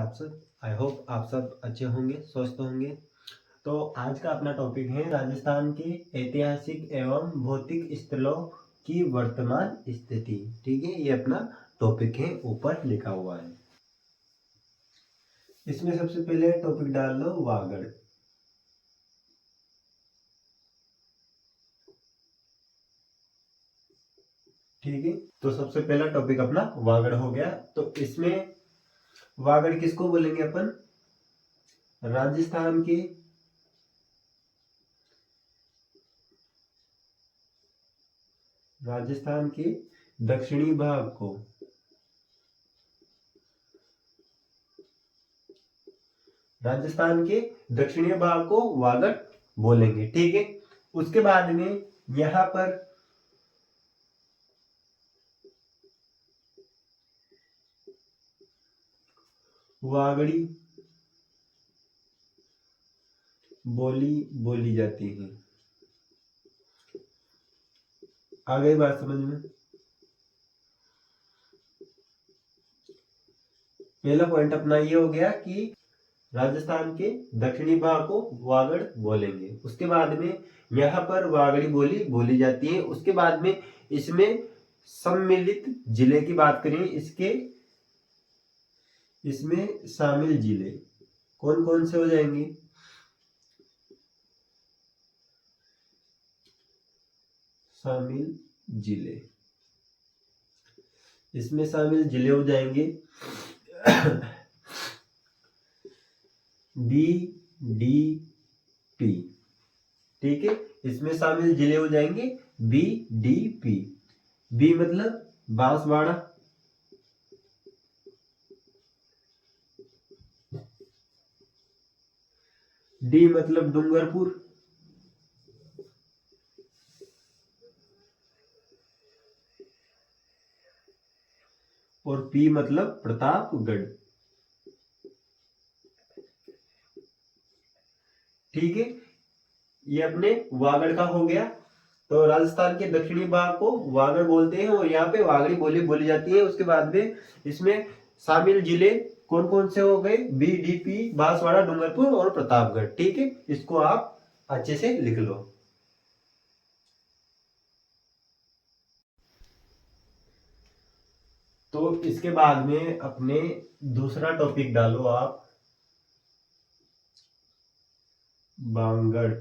आप सब। I hope आप सब अच्छे होंगे, स्वस्थ होंगे। तो आज का अपना टॉपिक है राजस्थान के ऐतिहासिक एवं भौतिक स्थलों की वर्तमान स्थिति। ठीक है, ये अपना टॉपिक है, ऊपर लिखा हुआ है। इसमें सबसे पहले टॉपिक डाल लो वागड़। ठीक है, तो सबसे पहला टॉपिक अपना वागड़ हो गया। तो इसमें वागड़ किसको बोलेंगे अपन? राजस्थान के दक्षिणी भाग को वागड़ बोलेंगे। ठीक है, उसके बाद में यहां पर वागड़ी बोली जाती है। आ गई बात समझ में? पहला पॉइंट अपना ये हो गया कि राजस्थान के दक्षिणी भाग को वागड़ बोलेंगे। उसके बाद में यहाँ पर वागड़ी बोली जाती है। उसके बाद में इसमें सम्मिलित जिले की बात करें, इसमें शामिल जिले कौन कौन से हो जाएंगे? शामिल जिले, इसमें शामिल जिले हो जाएंगे BDP। ठीक है, इसमें शामिल जिले हो जाएंगे BDP। बी मतलब बांसवाड़ा, डी मतलब डूंगरपुर, और पी मतलब प्रतापगढ़। ठीक है, ये अपने वागड़ का हो गया। तो राजस्थान के दक्षिणी भाग को वागड़ बोलते हैं और यहाँ पे वागड़ी बोली जाती है। उसके बाद में इसमें शामिल जिले कौन कौन से हो गए? BDP, बांसवाड़ा, डूंगरपुर और प्रतापगढ़। ठीक है, इसको आप अच्छे से लिख लो। तो इसके बाद में अपने दूसरा टॉपिक डालो आप, बांगड़।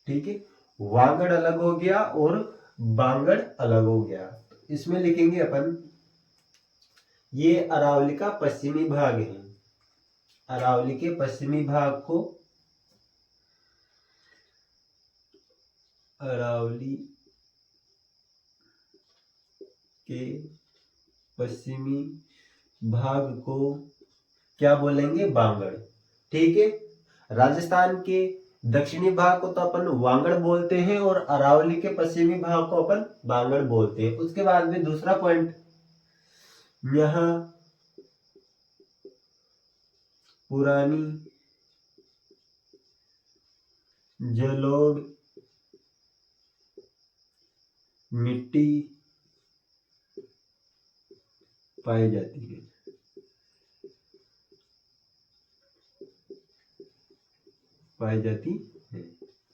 ठीक है, वागड़ अलग हो गया और बांगड़ अलग हो गया। इसमें लिखेंगे अपन, ये अरावली का पश्चिमी भाग है। अरावली के पश्चिमी भाग को अरावली के पश्चिमी भाग को क्या बोलेंगे? बांगड़। ठीक है, राजस्थान के दक्षिणी भाग को तो अपन वांगड़ बोलते हैं और अरावली के पश्चिमी भाग को अपन बांगड़ बोलते हैं। उसके बाद में दूसरा पॉइंट, यहां पुरानी जलोढ़ मिट्टी पाई जाती है।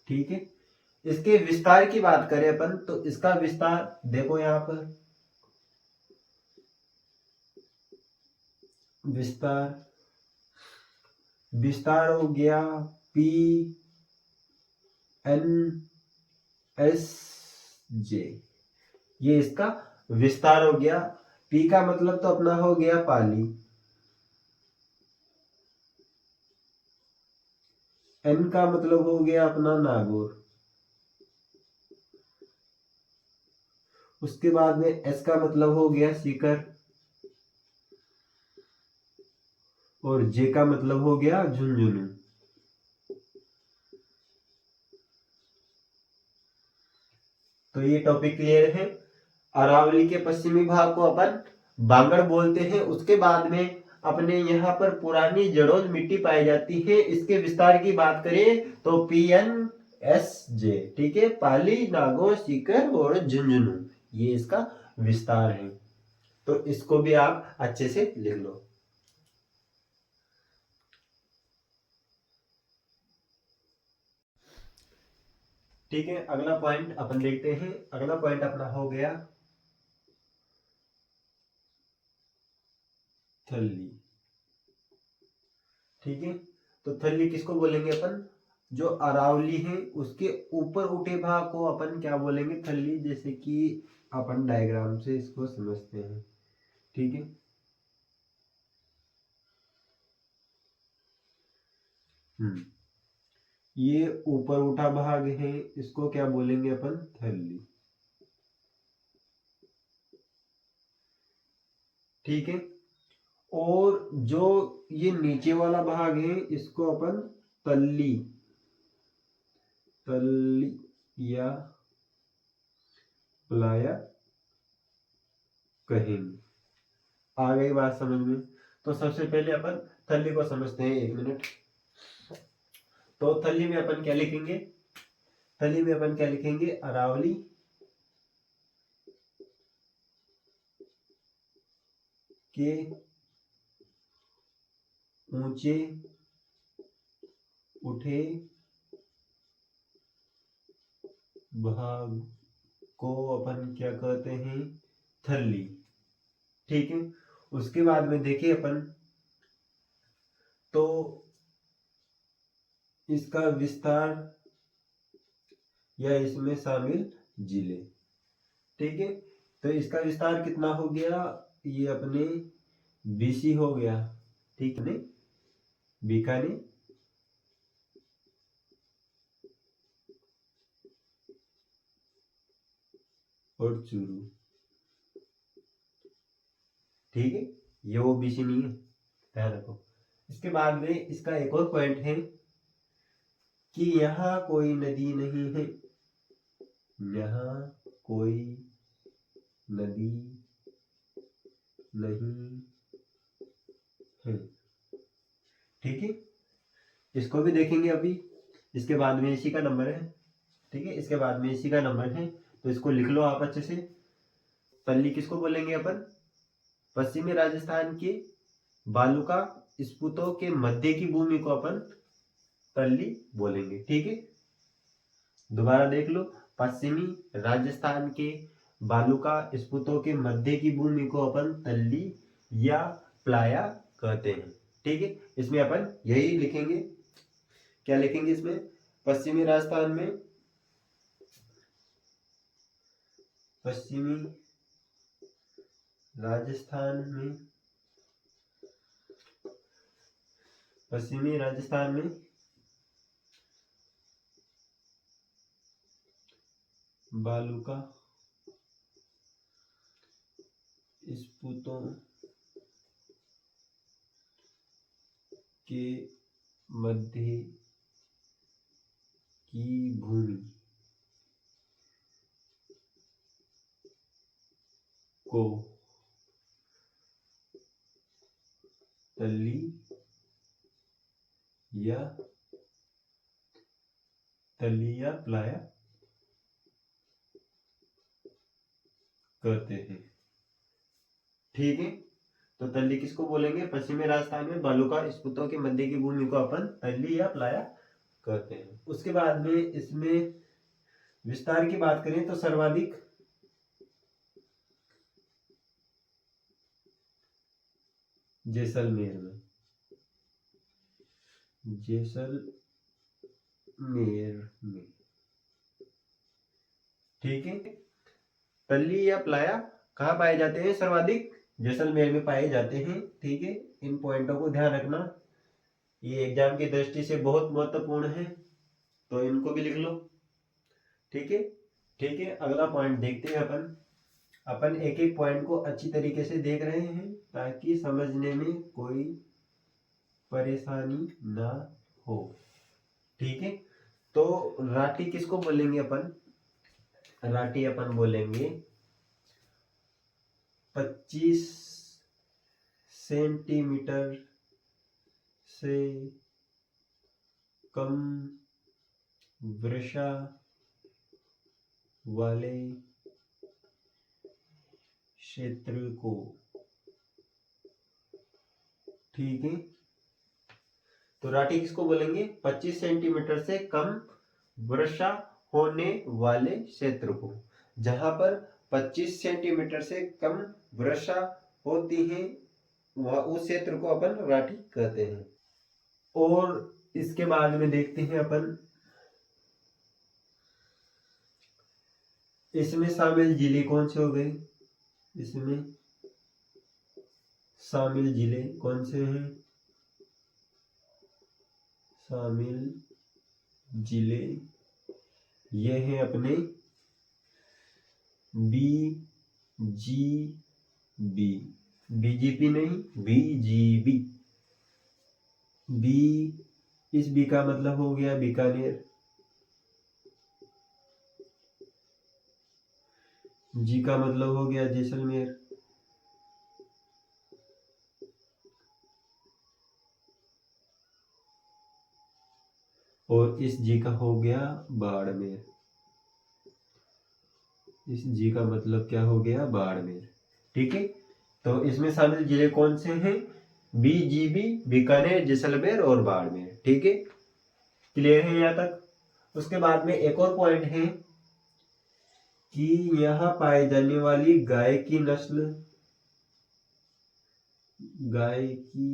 ठीक है, इसके विस्तार की बात करें अपन तो इसका विस्तार देखो, यहां पर विस्तार हो गया PNSJ। ये इसका विस्तार हो गया। P का मतलब तो अपना हो गया पाली, N का मतलब हो गया अपना नागौर, उसके बाद में S का मतलब हो गया सीकर, और J का मतलब हो गया झुंझुनू। तो ये टॉपिक क्लियर है। अरावली के पश्चिमी भाग को अपन बांगड़ बोलते हैं। उसके बाद में अपने यहाँ पर पुरानी जलोढ़ मिट्टी पाई जाती है। इसके विस्तार की बात करें तो PNSJ। ठीक है, पाली, नागौर, सीकर और झुंझुनू, ये इसका विस्तार है। तो इसको भी आप अच्छे से लिख लो। ठीक है, अगला पॉइंट अपन देखते हैं। अगला पॉइंट अपना हो गया थल्ली। ठीक है, तो थल्ली किसको बोलेंगे अपन? जो अरावली है उसके ऊपर उठे भाग को अपन क्या बोलेंगे? थल्ली। जैसे कि अपन डायग्राम से इसको समझते हैं। ठीक है, ये ऊपर उठा भाग है, इसको क्या बोलेंगे अपन? थल्ली। ठीक है, और जो ये नीचे वाला भाग है इसको अपन तल्ली, तल्ली या प्लाया कहेंगे। आ गई बात समझ में? तो सबसे पहले अपन थल्ली को समझते हैं। 1 मिनट। तो थल्ली में अपन क्या लिखेंगे? थल्ली में अपन क्या लिखेंगे? अरावली के ऊंचे उठे भाग को अपन क्या कहते हैं? थल्ली। ठीक है, उसके बाद में देखिए अपन, तो इसका विस्तार या इसमें शामिल जिले। ठीक है, तो इसका विस्तार कितना हो गया? ये अपने बीसी हो गया। ठीक है, बीकानेर और चूरू। ठीक है, ये वो बीसी नहीं है, ध्यान रखो। इसके बाद में इसका एक और पॉइंट है कि यहाँ कोई नदी नहीं है, यहाँ कोई नदी नहीं है। ठीक है, इसको भी देखेंगे अभी। इसके बाद में इसी का नंबर है। ठीक है, इसके बाद में इसी का नंबर है, तो इसको लिख लो आप अच्छे से। तल्ली किसको बोलेंगे अपन? पश्चिमी राजस्थान के बालूका स्पूतों के मध्य की भूमि को अपन तल्ली बोलेंगे। ठीक है, दोबारा देख लो। पश्चिमी राजस्थान के बालूका स्पूतों के मध्य की भूमि को अपन तल्ली या प्लाया कहते हैं। ठीक है, इसमें अपन यही लिखेंगे। क्या लिखेंगे इसमें? पश्चिमी राजस्थान में, पश्चिमी राजस्थान में, पश्चिमी राजस्थान में बालूका स्पूतों के मध्य की भूमि को तल्ली या प्लाया कहते हैं। ठीक है, तो तल्ली किसको बोलेंगे? पश्चिमी राजस्थान में बालूका स्पूतों के मध्य की भूमि को अपन तल्ली या प्लाया कहते हैं। उसके बाद में इसमें विस्तार की बात करें तो सर्वाधिक जैसलमेर में, जैसलमेर में। ठीक है, तल्ली या प्लाया कहाँ पाए जाते हैं? सर्वाधिक जैसलमेर में पाए जाते हैं। ठीक है, इन पॉइंटों को ध्यान रखना, ये एग्जाम की दृष्टि से बहुत महत्वपूर्ण है, तो इनको भी लिख लो। ठीक है, ठीक है, अगला पॉइंट देखते हैं अपन। अपन एक एक पॉइंट को अच्छी तरीके से देख रहे हैं ताकि समझने में कोई परेशानी ना हो। ठीक है, तो राठी किसको बोलेंगे अपन? राठी अपन बोलेंगे 25 सेंटीमीटर से कम वृषा वाले क्षेत्र को, ठीक है। तो राठी किसको बोलेंगे? 25 सेंटीमीटर से कम वर्षा होने वाले क्षेत्र को। जहां पर 25 सेंटीमीटर से कम वर्षा होती है वह उस क्षेत्र को अपन राठी कहते हैं। और इसके बाद में देखते हैं अपन इसमें शामिल जिले कौन से हो गए। इसमें शामिल जिले कौन से हैं? शामिल जिले ये हैं अपने बीजीबी, बीजेपी नहीं, बीजीबी। बी, इस बी का मतलब हो गया बीकानेर, जी का मतलब हो गया जैसलमेर, और इस जी का हो गया बाड़मेर। इस जी का मतलब क्या हो गया? बाड़मेर, ठीक है। तो इसमें शामिल जिले कौन से हैं? बीजीबी, बीकानेर, जैसलमेर और बाड़मेर, ठीक है। क्लियर है यहाँ तक? उसके बाद में एक और पॉइंट है कि यहाँ पाई जाने वाली गाय की नस्ल, गाय की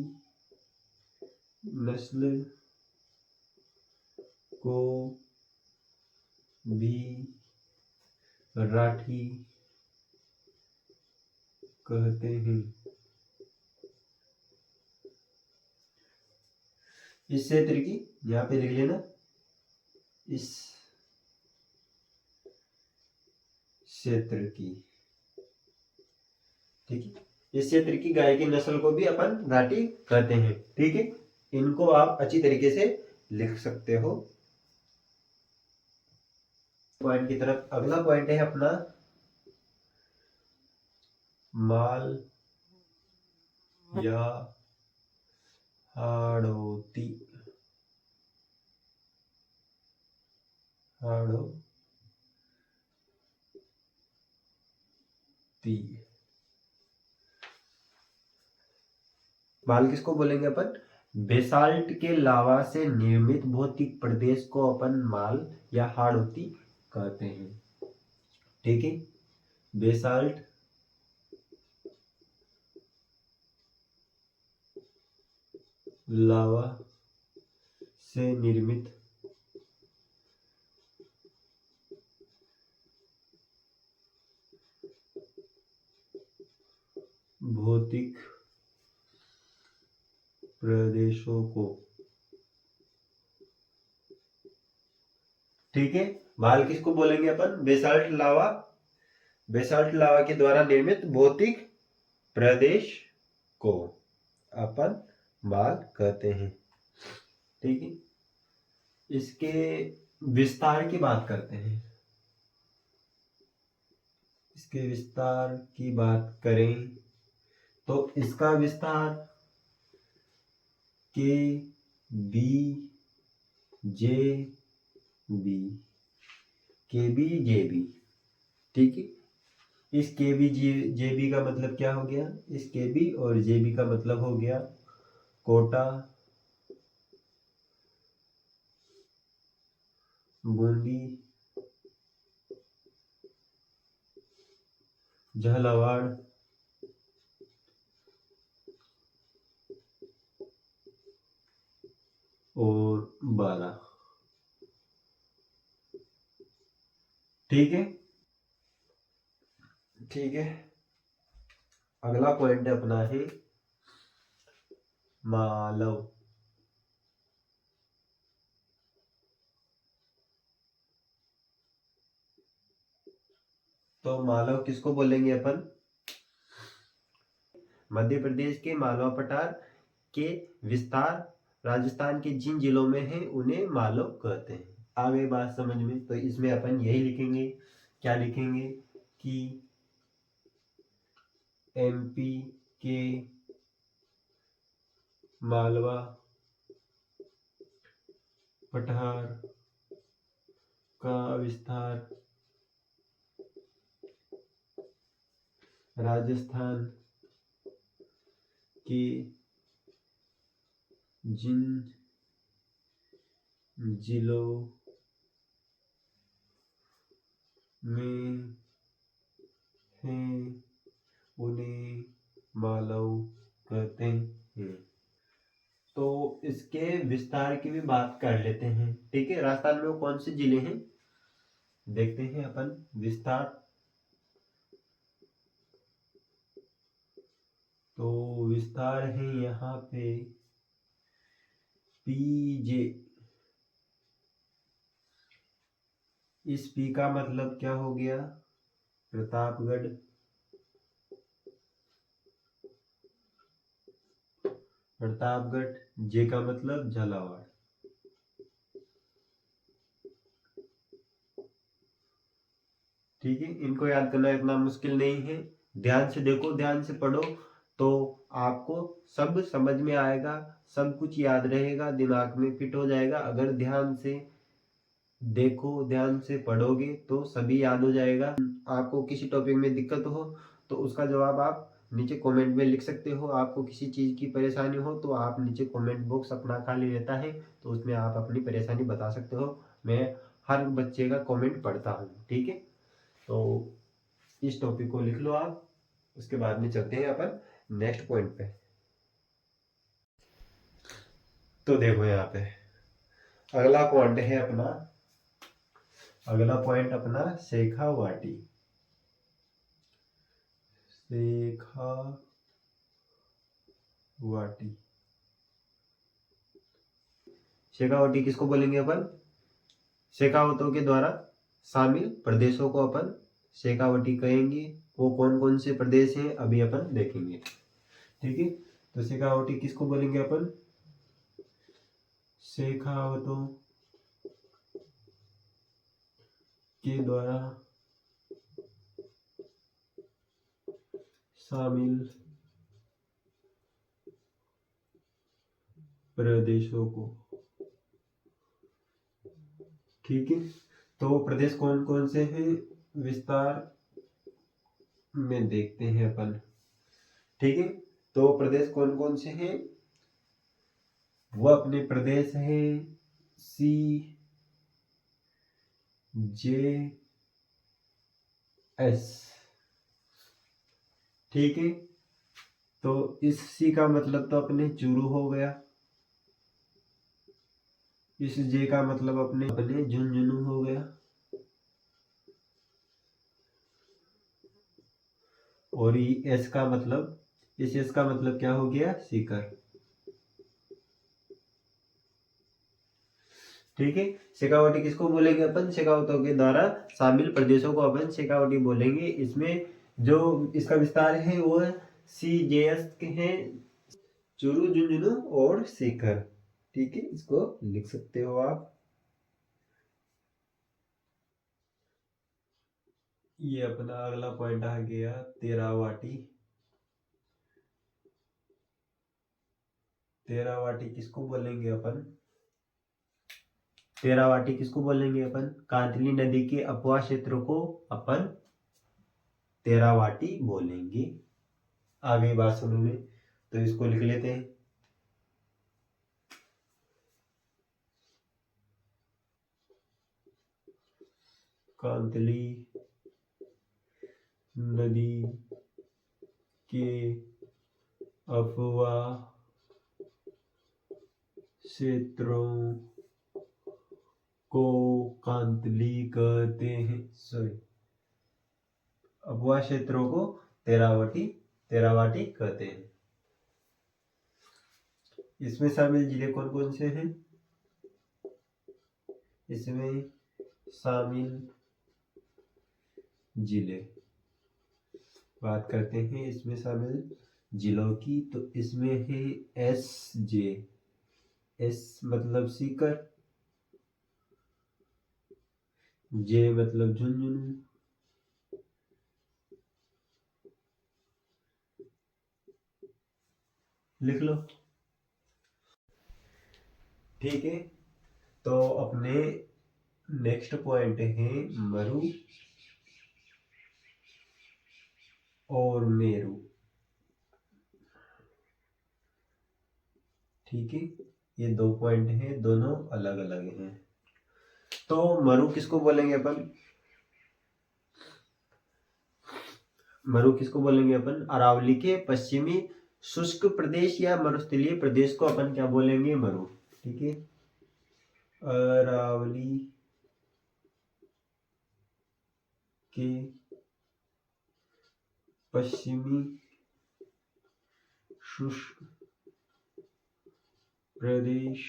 नस्ल को भी राठी कहते हैं। इस क्षेत्र की, यहाँ पे लिख लेना, इस क्षेत्र की, ठीक है। इस क्षेत्र की गाय की नस्ल को भी अपन राठी कहते हैं, ठीक है। इनको आप अच्छी तरीके से लिख सकते हो। पॉइंट की तरफ अगला पॉइंट है अपना माल या हाड़ौती, हाड़ौती। माल किसको बोलेंगे अपन? बेसाल्ट के लावा से निर्मित भौतिक प्रदेश को अपन माल या हाड़ौती कहते हैं, ठीक है। बेसाल्ट लावा से निर्मित भौतिक प्रदेशों को, ठीक है। माल किसको बोलेंगे अपन? बेसाल्ट लावा, बेसाल्ट लावा के द्वारा निर्मित भौतिक प्रदेश को अपन माल कहते हैं, ठीक है। इसके विस्तार की बात करते हैं। इसके विस्तार की बात करें तो इसका विस्तार के बी जे बी, के बी जे बी, ठीक है। इस के बी जे बी का मतलब क्या हो गया? इस के बी और जे बी का मतलब हो गया कोटा, बूंदी, झालावाड़, और बारा, ठीक है। ठीक है, अगला पॉइंट अपना है मालव। तो मालव किसको बोलेंगे अपन? मध्य प्रदेश के मालवा पठार के विस्तार राजस्थान के जिन जिलों में है उन्हें मालव कहते हैं। आ गई बात समझ में? तो इसमें अपन यही लिखेंगे, क्या लिखेंगे कि एमपी के मालवा पठार का विस्तार राजस्थान के जिन जिलों में हैं उन्हें मालव कहते हैं। तो इसके विस्तार की भी बात कर लेते हैं। ठीक है, राजस्थान में कौन से जिले हैं देखते हैं अपन विस्तार। तो विस्तार है यहाँ पे पीजे। इस पी का मतलब क्या हो गया, प्रतापगढ़। प्रतापगढ़। जे का मतलब झालावाड़। ठीक है, इनको याद करना इतना मुश्किल नहीं है। ध्यान से देखो, ध्यान से पढ़ो तो आपको सब समझ में आएगा, सब कुछ याद रहेगा, दिमाग में फिट हो जाएगा। अगर ध्यान से देखो, ध्यान से पढ़ोगे तो सभी याद हो जाएगा। आपको किसी टॉपिक में दिक्कत हो तो उसका जवाब आप नीचे कमेंट में लिख सकते हो। आपको किसी चीज़ की परेशानी हो तो आप नीचे कमेंट बॉक्स अपना खाली रहता है, तो उसमें आप अपनी परेशानी बता सकते हो। मैं हर बच्चे का कमेंट पढ़ता हूँ। ठीक है, तो इस टॉपिक को लिख लो आप। उसके बाद में चलते हैं अपन नेक्स्ट पॉइंट पे। तो देखो यहाँ पे अगला पॉइंट है अपना, अगला पॉइंट अपना शेखावाटी। शेखावाटी। शेखावाटी किसको बोलेंगे अपन, शेखावतों के द्वारा शामिल प्रदेशों को अपन शेखावटी कहेंगे। वो कौन कौन से प्रदेश हैं अभी अपन देखेंगे। ठीक है, तो शेखावटी किसको बोलेंगे अपन, शेखावतों के द्वारा शामिल प्रदेशों को। ठीक है, तो प्रदेश कौन कौन से हैं विस्तार में देखते हैं अपन। ठीक है, तो प्रदेश कौन कौन से हैं, वो अपने प्रदेश हैं सी जे एस। ठीक है, तो इस सी का मतलब तो अपने चूरू हो गया, इस जे का मतलब अपने अपने झुंझुनू हो गया, और ये एस का मतलब, इस एस का मतलब क्या हो गया, सीकर। ठीक है, शेखावटी किसको बोलेंगे अपन, शेखावतों के द्वारा शामिल प्रदेशों को अपन शेखावटी बोलेंगे। इसमें जो इसका विस्तार है वो सी जे एस के हैं, चूरू, झुंझुनू और सीकर। ठीक है, इसको लिख सकते हो आप। ये अपना अगला पॉइंट आ गया तेरावाटी। तेरावाटी किसको बोलेंगे अपन, तेरावाटी किसको बोलेंगे अपन, कांतली नदी के अपवा क्षेत्र को अपन तेरावाटी बोलेंगे। आ गई बात समझ में, तो इसको लिख लेते हैं। कांतली नदी के अपवा क्षेत्रों को कांतली कहते हैं, सॉरी, अपवा क्षेत्रों को तेरावाटी तेरावाटी कहते हैं। इसमें शामिल जिले कौन कौन से हैं, इसमें शामिल जिले बात करते हैं, इसमें शामिल जिलों की। तो इसमें है एस जे, एस मतलब सीकर, जे मतलब झुंझुनू, लिख लो। ठीक है, तो अपने नेक्स्ट पॉइंट है मरु और मेरू। ठीक है, ये 2 पॉइंट हैं, दोनों अलग अलग हैं। तो मरु किसको बोलेंगे अपन? मरु किसको बोलेंगे अपन? अरावली के पश्चिमी शुष्क प्रदेश या मरुस्थलीय प्रदेश को अपन क्या बोलेंगे? मरु। ठीक है, अरावली के पश्चिमी शुष्क प्रदेश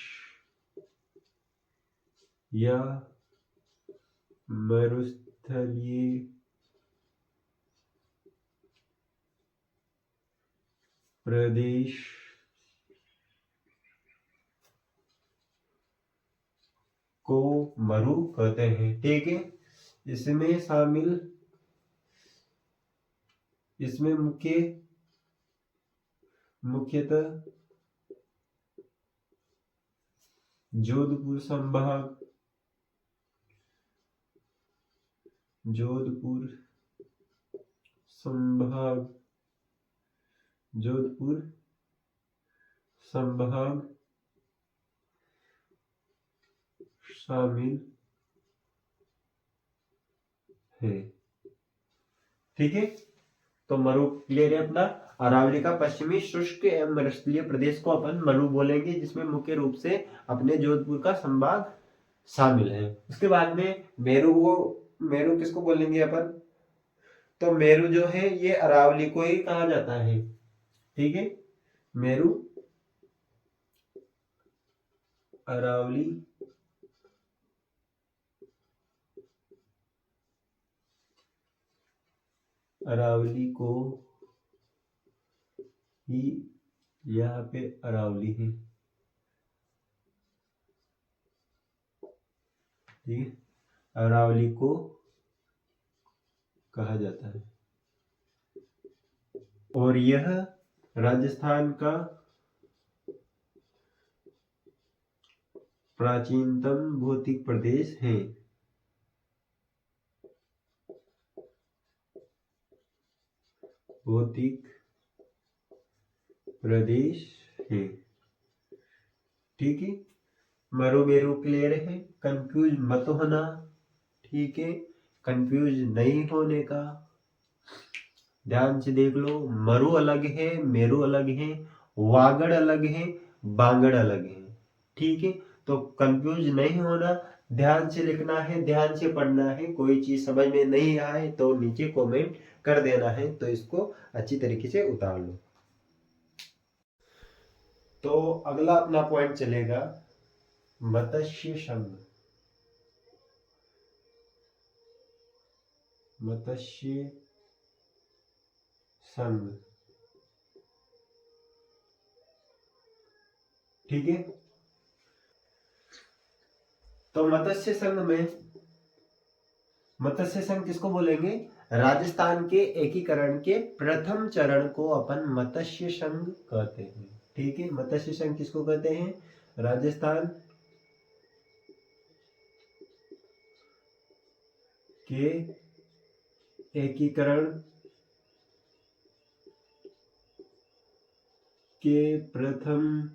या मरुस्थलीय प्रदेश को मरु कहते हैं। ठीक है, इसमें शामिल, इसमें मुख्यतः जोधपुर संभाग, जोधपुर संभाग शामिल है। ठीक है, तो मरु क्लियर है अपना। अरावली का पश्चिमी शुष्क एवं मरुस्थलीय प्रदेश को अपन मरु बोलेंगे, जिसमें मुख्य रूप से अपने जोधपुर का संभाग शामिल है। उसके बाद में मेरू किसको बोलेंगे अपन? तो मेरू जो है ये अरावली को ही कहा जाता है। ठीक है, मेरू अरावली को ही, यहाँ पे अरावली है। ठीक है, अरावली को कहा जाता है और यह राजस्थान का प्राचीनतम भौतिक प्रदेश है। भौतिक प्रदेश है। ठीक है, मरु मेरू क्लियर है, कंफ्यूज मत होना। ठीक है, कंफ्यूज नहीं होने का, ध्यान से देख लो। मरु अलग है, मेरू अलग है, वागड़ अलग है, बांगड़ अलग है। ठीक है, तो कंफ्यूज नहीं होना, ध्यान से लिखना है, ध्यान से पढ़ना है। कोई चीज समझ में नहीं आए तो नीचे कमेंट कर देना है, तो इसको अच्छी तरीके से उतार लो। तो अगला अपना पॉइंट चलेगा मत्स्य संघ। मत्स्य संघ। ठीक है, तो मत्स्य संघ किसको बोलेंगे? राजस्थान के एकीकरण के प्रथम चरण को अपन मत्स्य संघ कहते हैं। ठीक है, मत्स्य संघ किसको कहते हैं? राजस्थान के एकीकरण के प्रथम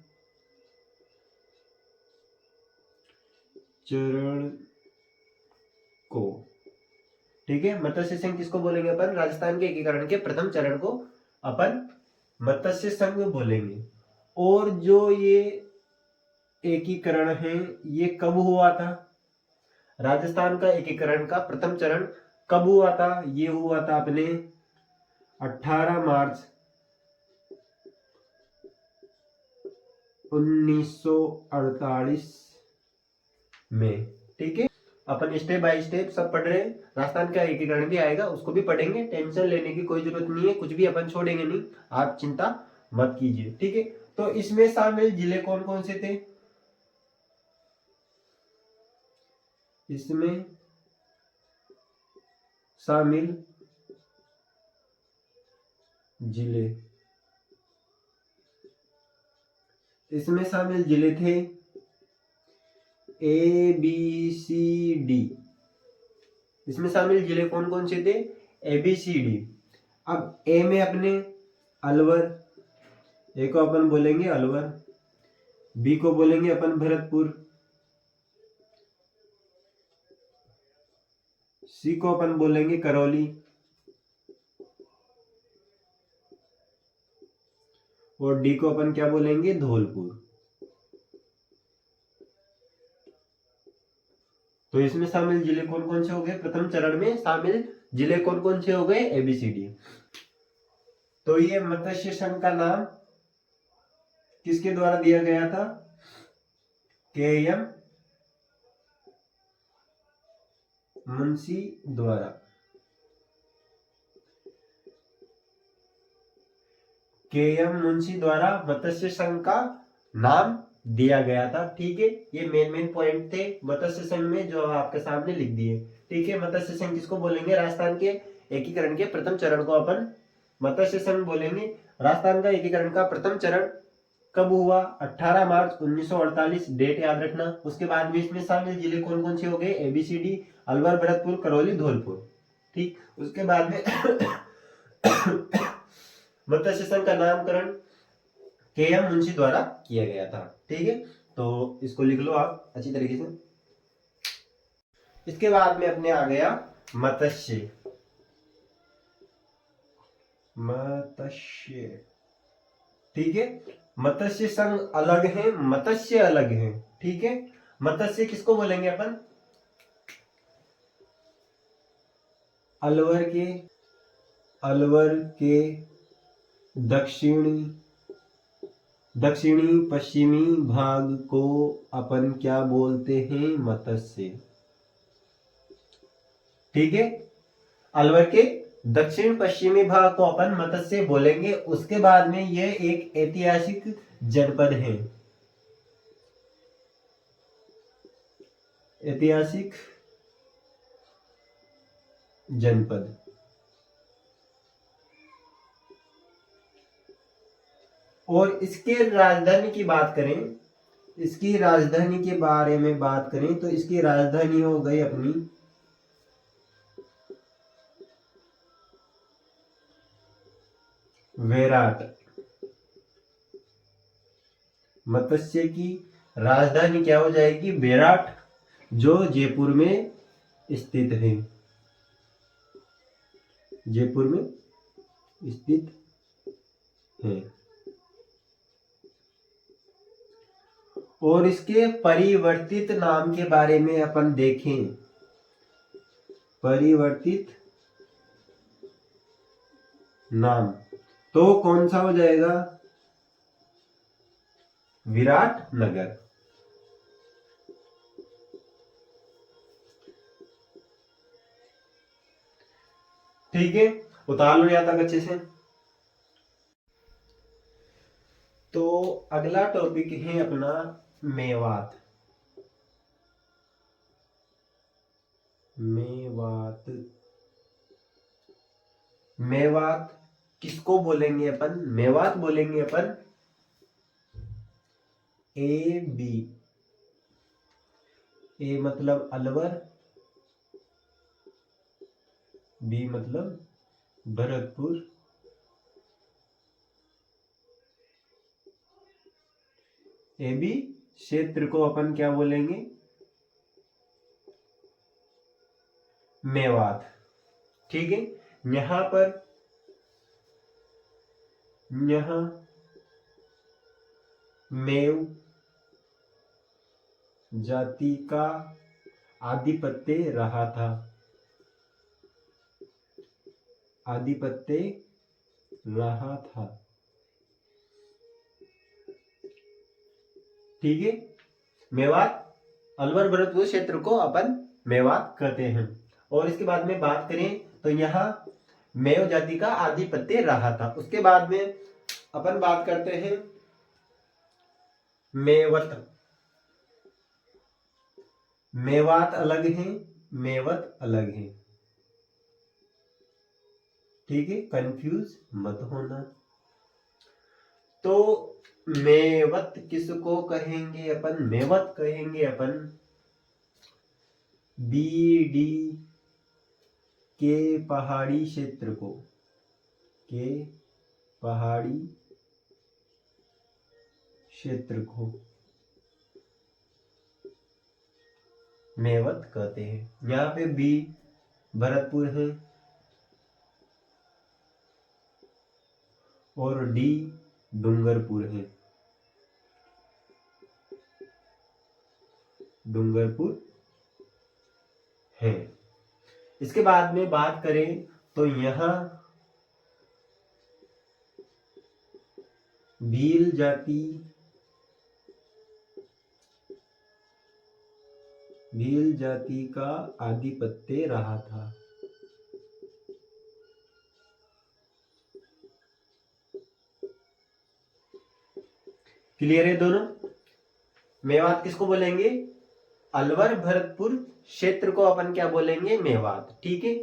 चरण को। ठीक है, मत्स्य संघ किसको बोलेंगे अपन? राजस्थान के एकीकरण के प्रथम चरण को अपन मत्स्य संघ बोलेंगे। और जो ये एकीकरण है ये कब हुआ था? राजस्थान का एकीकरण का प्रथम चरण कब हुआ था? ये हुआ था अपने 18 मार्च 1948 में। ठीक है, अपन स्टेप बाय स्टेप सब पढ़ रहे हैं। राजस्थान का एकीकरण भी आएगा, उसको भी पढ़ेंगे, टेंशन लेने की कोई जरूरत नहीं है, कुछ भी अपन छोड़ेंगे नहीं, आप चिंता मत कीजिए। ठीक है, तो इसमें शामिल जिले कौन कौन से थे? इसमें शामिल जिले, इसमें शामिल जिले थे ए बी सी डी। इसमें शामिल जिले कौन कौन से थे? A B C D. अब ए में अपने अलवर, ए को अपन बोलेंगे अलवर, बी को बोलेंगे अपन भरतपुर, सी को अपन बोलेंगे करौली, और डी को अपन क्या बोलेंगे धौलपुर। तो इसमें शामिल जिले कौन कौन से हो गए? प्रथम चरण में शामिल जिले कौन कौन से हो गए? ABCD। तो ये मत्स्य संघ का नाम किसके द्वारा दिया गया था? KM मुंशी द्वारा। KM मुंशी द्वारा मत्स्य संघ का नाम दिया गया था। ठीक है, ये मेन पॉइंट थे मत्स्य संघ में जो आपके सामने लिख दिए। ठीक है, मत्स्य संघ किसको बोलेंगे? राजस्थान के एकीकरण के प्रथम चरण को अपन मत्स्य संघ बोलेंगे। राजस्थान का एकीकरण का प्रथम चरण कब हुआ? 18 मार्च 1948, डेट याद रखना। उसके बाद में इसमें शामिल जिले कौन कौन से हो गए? ABCD, अलवर, भरतपुर, करौली, धौलपुर। ठीक, उसके बाद में मत्स्य संघ का नामकरण KM मुंशी द्वारा किया गया था। ठीक है, तो इसको लिख लो आप अच्छी तरीके से। इसके बाद में अपने आ गया मत्स्य। ठीक है, मत्स्य संघ अलग है, मत्स्य अलग है। ठीक है, मत्स्य किसको बोलेंगे अपन? अलवर के दक्षिणी पश्चिमी भाग को अपन क्या बोलते हैं? मत्स्य। ठीक है, अलवर के दक्षिण पश्चिमी भाग को अपन मत्स्य बोलेंगे। उसके बाद में यह एक ऐतिहासिक जनपद है, ऐतिहासिक जनपद। और इसके राजधानी की बात करें, इसकी राजधानी के बारे में बात करें तो इसकी राजधानी हो गई अपनी विराट। मत्स्य की राजधानी क्या हो जाएगी? विराट, जो जयपुर में स्थित है, जयपुर में स्थित है। और इसके परिवर्तित नाम के बारे में अपन देखें, परिवर्तित नाम तो कौन सा हो जाएगा? विराट नगर। ठीक है, उतार लो यहां तक अच्छे से। तो अगला टॉपिक है अपना मेवात। मेवात किसको बोलेंगे अपन? मेवात बोलेंगे अपन AB। A मतलब अलवर, B मतलब भरतपुर, AB क्षेत्र को अपन क्या बोलेंगे? मेवात। ठीक है, यहां पर मेव जाति का आधिपत्य रहा था, आधिपत्य रहा था। ठीक है, मेवात, अलवर भरतपुर क्षेत्र को अपन मेवात कहते हैं। और इसके बाद में बात करें तो यहाँ मेव जाति का आधिपत्य रहा था। उसके बाद में अपन बात करते हैं मेवत। मेवात अलग है, मेवत अलग है। ठीक है, कंफ्यूज मत होना। तो मेवत किसको कहेंगे अपन? मेवत कहेंगे अपन BD के पहाड़ी क्षेत्र को, के पहाड़ी क्षेत्र को मेवत कहते हैं। यहाँ पे बी भरतपुर है और डी डूंगरपुर है। डूंगरपुर है। इसके बाद में बात करें तो यहाँ भील जाति का आधिपत्य रहा था। क्लियर है दोनों? मेवात किसको बोलेंगे? अलवर भरतपुर क्षेत्र को अपन क्या बोलेंगे? मेवात। ठीक है,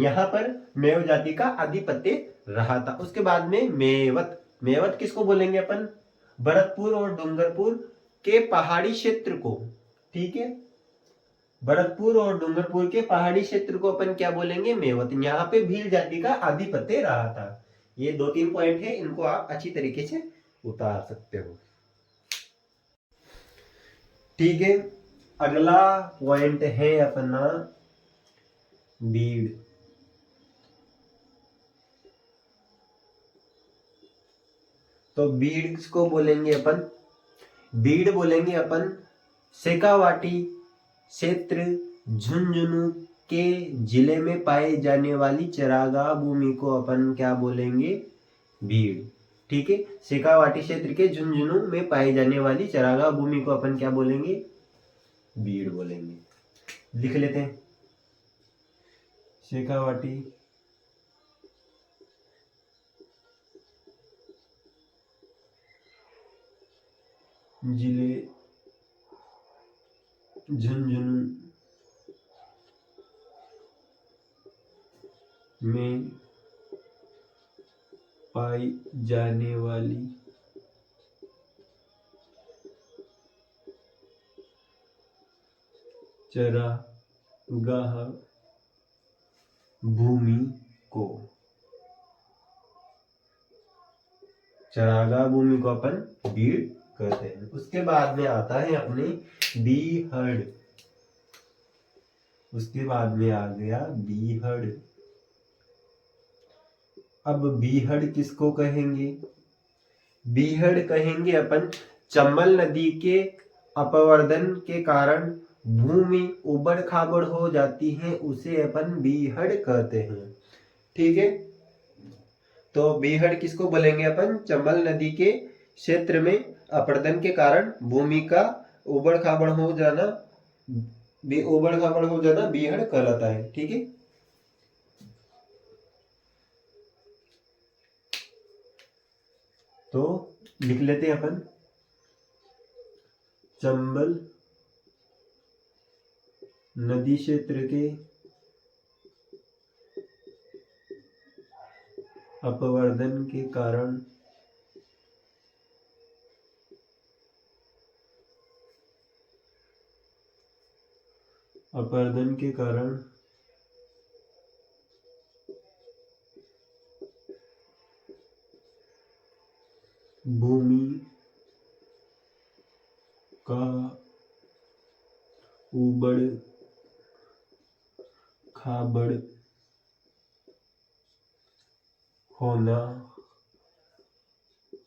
यहाँ पर मेव जाति का आधिपत्य रहा था। उसके बाद में मेवत। मेवत किसको बोलेंगे अपन? भरतपुर और डूंगरपुर के पहाड़ी क्षेत्र को। ठीक है, भरतपुर और डूंगरपुर के पहाड़ी क्षेत्र को अपन क्या बोलेंगे? मेवत। यहाँ पे भील जाति का आधिपत्य रहा था। ये 2-3 पॉइंट है, इनको आप अच्छी तरीके से उतार सकते हो। ठीक है, अगला पॉइंट है अपना बीड़। तो बीड़ किसको बोलेंगे अपन? बीड़ बोलेंगे अपन शेखावाटी क्षेत्र झुंझुनू के जिले में पाए जाने वाली चरागाह भूमि को अपन क्या बोलेंगे? बीड़। ठीक है, शेखावाटी क्षेत्र के झुंझुनू में पाई जाने वाली चरागाह भूमि को अपन क्या बोलेंगे? बीड़ बोलेंगे। लिख लेते हैं, शेखावाटी जिले झुंझुनू में पाई जाने वाली चरागाह भूमि को, चरागाह भूमि को अपन बीड़ कहते हैं। उसके बाद में आता है अपने बीहड़। उसके बाद में आ गया बीहड़। अब बीहड़ किसको कहेंगे? बीहड़ कहेंगे अपन चंबल नदी के अपवर्दन के कारण भूमि उबड़ खाबड़ हो जाती है, उसे अपन बीहड़ कहते हैं। ठीक है, तो बीहड़ किसको बोलेंगे अपन? चंबल नदी के क्षेत्र में अपवर्दन के कारण भूमि का उबड़ खाबड़ हो जाना बीहड़ कहलाता है। ठीक है, तो लिख लेते हैं अपन चंबल नदी क्षेत्र के अपवर्दन के कारण भूमि का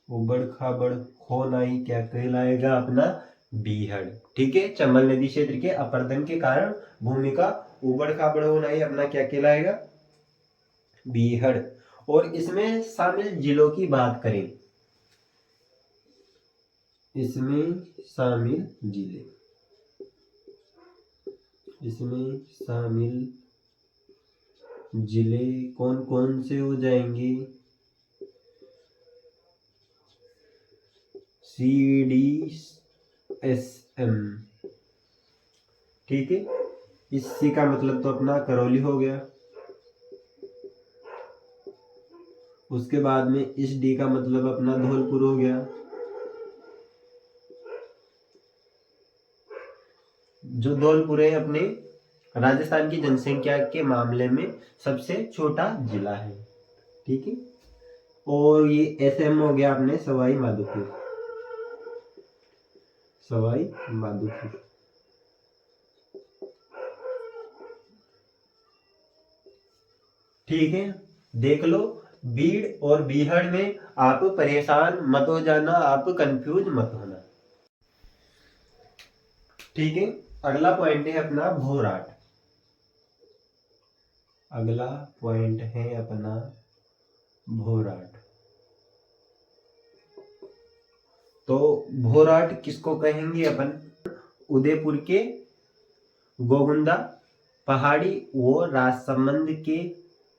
उबड़ खाबड़ होना ही क्या कहलाएगा? अपना बीहड़। ठीक है, चंबल नदी क्षेत्र के अपवर्दन के कारण भूमि का उबड़ खाबड़ होना ही अपना क्या कहलाएगा? बीहड़। और इसमें शामिल जिलों की बात करें, इसमें शामिल जिले कौन कौन से हो जाएंगे? CDSM। ठीक है, इस सी का मतलब तो अपना करौली हो गया। उसके बाद में इस डी का मतलब अपना धौलपुर हो गया। जो धौलपुर है अपने राजस्थान की जनसंख्या के मामले में सबसे छोटा जिला है। ठीक है, और ये SM हो गया अपने सवाई माधोपुर, सवाई माधोपुर। ठीक है, देख लो, बीड़ और बीहड़ में आप परेशान मत हो जाना, आप कंफ्यूज मत होना। ठीक है, अगला पॉइंट है अपना भोराट। अगला पॉइंट है अपना भोराट। तो भोराट किसको कहेंगे अपन? उदयपुर के गोगुंदा पहाड़ी और राजसमंद के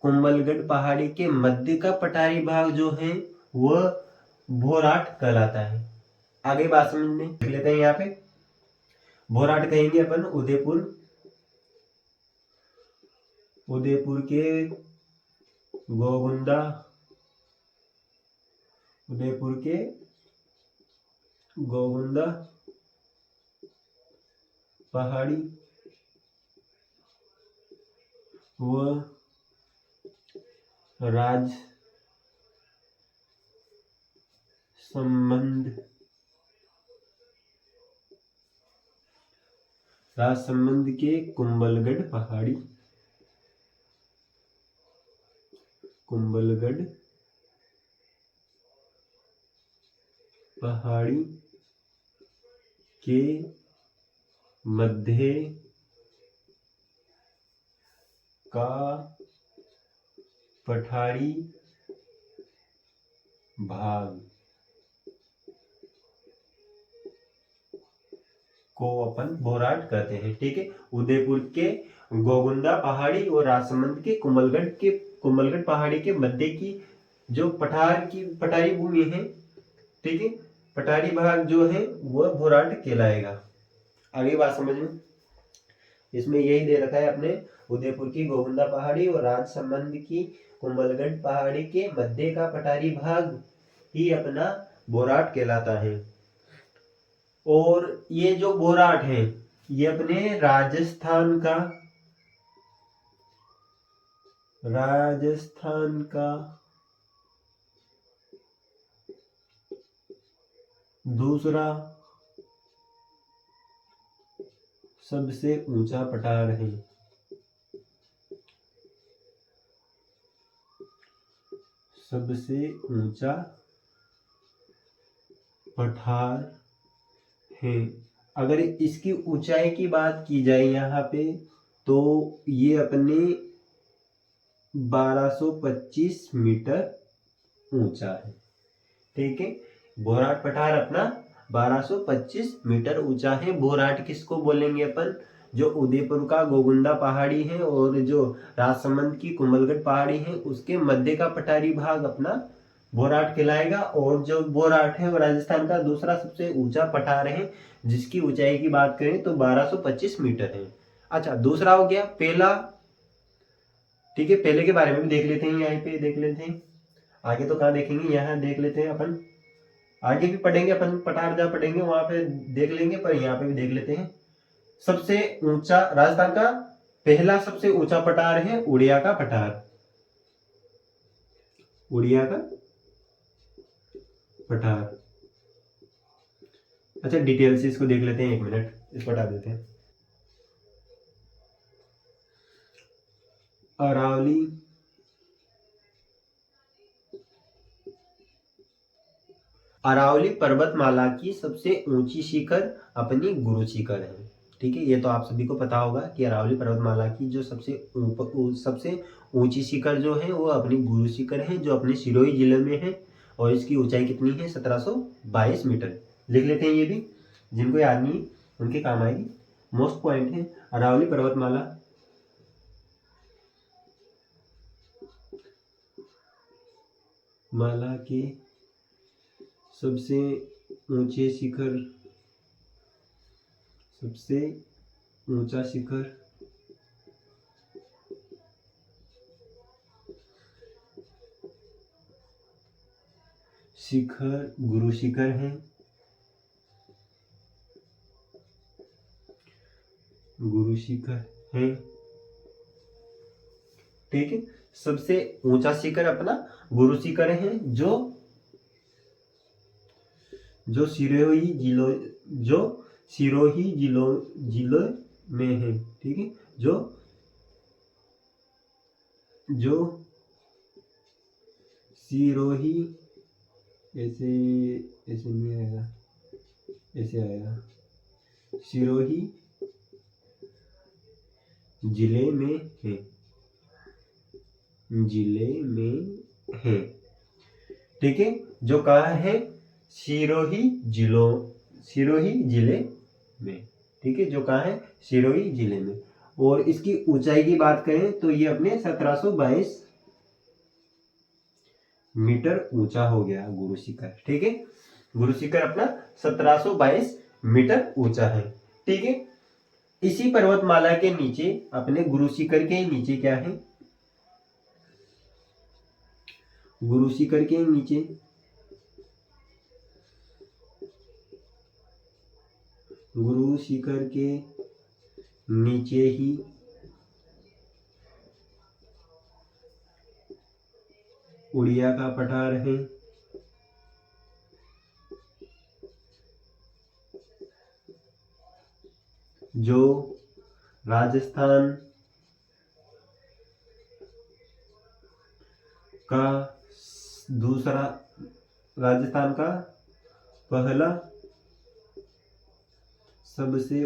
कुंभलगढ़ पहाड़ी के मध्य का पठारी भाग जो है वह भोराट कहलाता है। आगे बात समझने देख लेते हैं। यहाँ पे भोराट कहेंगे अपन उदयपुर के गोगुंदा, उदयपुर के गोगुंदा पहाड़ी व राजसमंद के कुंभलगढ़ पहाड़ी के मध्य का पठारी भाग को अपन भोराट कहते हैं। ठीक है, उदयपुर के गोगुंदा पहाड़ी और राजसमंद के कुंभलगढ़ पहाड़ी के मध्य की जो पठारी भूमि है, ठीक है, पठारी भाग जो है वह भोराट कहलाएगा। आगे बात समझ में, इसमें यही दे रखा है अपने उदयपुर की गोगुंदा पहाड़ी और राजसमंद की कुंभलगढ़ पहाड़ी के मध्य का पठारी भाग ही अपना भोराट कहलाता है। और ये जो भोराट है ये अपने राजस्थान का दूसरा सबसे ऊंचा पठार है। सबसे ऊंचा पठार है। अगर इसकी ऊंचाई की बात की जाए यहाँ पे तो ये अपने 1225 मीटर ऊंचा है। ठीक है, भोराट पठार अपना 1225 मीटर ऊंचा है। भोराट किसको बोलेंगे अपन? जो उदयपुर का गोगुंदा पहाड़ी है और जो राजसमंद की कुंभलगढ़ पहाड़ी है उसके मध्य का पठारी भाग अपना भोराट कहलाएगा। और जो भोराट है वो राजस्थान का दूसरा सबसे ऊंचा पठार है जिसकी ऊंचाई की बात करें तो 1225 मीटर है। अच्छा, दूसरा हो गया पहला। ठीक है, पहले के बारे में भी देख लेते हैं, यहाँ पे देख लेते हैं। आगे तो कहाँ देखेंगे, यहाँ देख लेते हैं अपन। आगे भी पढ़ेंगे अपन, पठार जहाँ पढ़ेंगे वहां पे देख लेंगे, पर यहाँ पे भी देख लेते हैं। सबसे ऊंचा राजस्थान का पहला सबसे ऊंचा पठार है उड़िया का पठार। उड़िया का पठार। अच्छा, डिटेल से इसको देख लेते हैं, 1 मिनट इसको हटा देते हैं। अरावली पर्वतमाला की सबसे ऊंची शिखर अपनी गुरु शिखर है। ठीक है, ये तो आप सभी को पता होगा कि अरावली पर्वतमाला की जो सबसे ऊंची शिखर जो है वो अपनी गुरु शिखर है जो अपने सिरोही जिले में है। और इसकी ऊंचाई कितनी है? 1722 मीटर। लिख लेते हैं ये भी, जिनको याद नहीं उनके काम आएगी। मोस्ट पॉइंट है अरावली पर्वतमाला के सबसे ऊंचे शिखर, सबसे ऊंचा शिखर गुरु शिखर है। गुरु शिखर है। ठीक है, सबसे ऊंचा शिखर अपना गुरु शिखर है, जो सिरोही जिलों में है। ठीक है, जो सिरोही, ऐसे ऐसे नहीं आएगा, ऐसे आएगा, सिरोही जिले में है, ठीक है। जो कहा है सिरोही जिले में, ठीक है, जो कहा है सिरोही जिले में। और इसकी ऊंचाई की बात करें तो ये अपने 1722 मीटर ऊंचा हो गया गुरु शिखर। ठीक है, गुरु शिखर अपना 1722 मीटर ऊंचा है। ठीक है, इसी पर्वतमाला के नीचे, अपने गुरु शिखर के नीचे क्या है, गुरु शिखर के नीचे ही उड़िया का पठार है, जो राजस्थान का पहला सबसे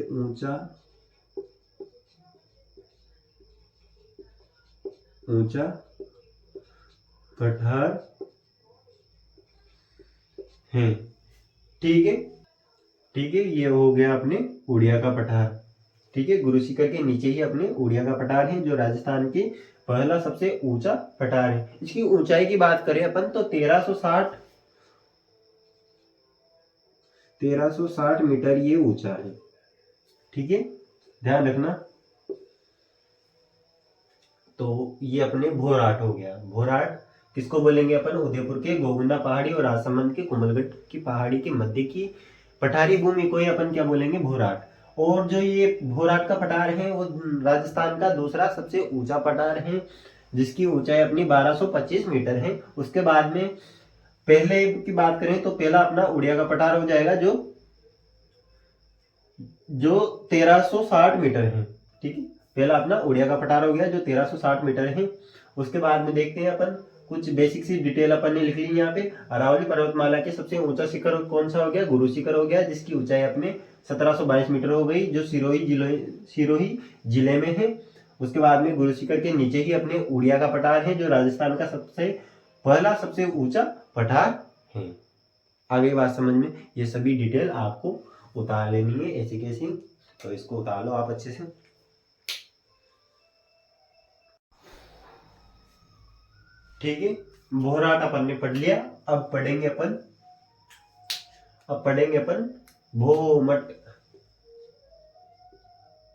ऊंचा पठार है। ठीक है, ये हो गया अपने उड़िया का पठार। ठीक है, गुरु शिखर के नीचे ही अपने उड़िया का पठार है, जो राजस्थान के पहला सबसे ऊंचा पठार है। इसकी ऊंचाई की बात करें अपन तो 1360 मीटर ये ऊंचा है। ठीक है, ध्यान रखना। तो ये अपने भोराट हो गया। भोराट किसको बोलेंगे अपन, उदयपुर के गोगुंडा पहाड़ी और राजसमंद के कुमलगढ़ की पहाड़ी के मध्य की पठारी भूमि को ही अपन क्या बोलेंगे, भोराट। और जो ये भोराट का पठार है वो राजस्थान का दूसरा सबसे ऊंचा पठार है, जिसकी ऊंचाई अपनी 1225 मीटर है। उसके बाद में पहले की बात करें तो पहला अपना उड़िया का पठार हो जाएगा, जो 1360 मीटर है। ठीक है, पहला अपना उड़िया का पठार हो गया जो 1360 मीटर है। उसके बाद में देखते हैं अपन कुछ बेसिक सी डिटेल अपन ने लिख ली यहाँ पे। अरावली पर्वतमाला के सबसे ऊंचा शिखर कौन सा हो गया, गुरु शिखर हो गया, जिसकी ऊंचाई अपने 1722 मीटर हो गई, जो सिरोही जिले में है। उसके बाद में गुरु शिखर के नीचे ही अपने उड़िया का पठार है, जो राजस्थान का पहला सबसे ऊंचा पठार है। आगे बात समझ में, ये सभी डिटेल आपको उतार लेनी है ऐसे कैसे, तो इसको उतार लो आप अच्छे से। ठीक है, भोराट अपन ने पढ़ लिया। अब पढ़ेंगे अपन भोमट।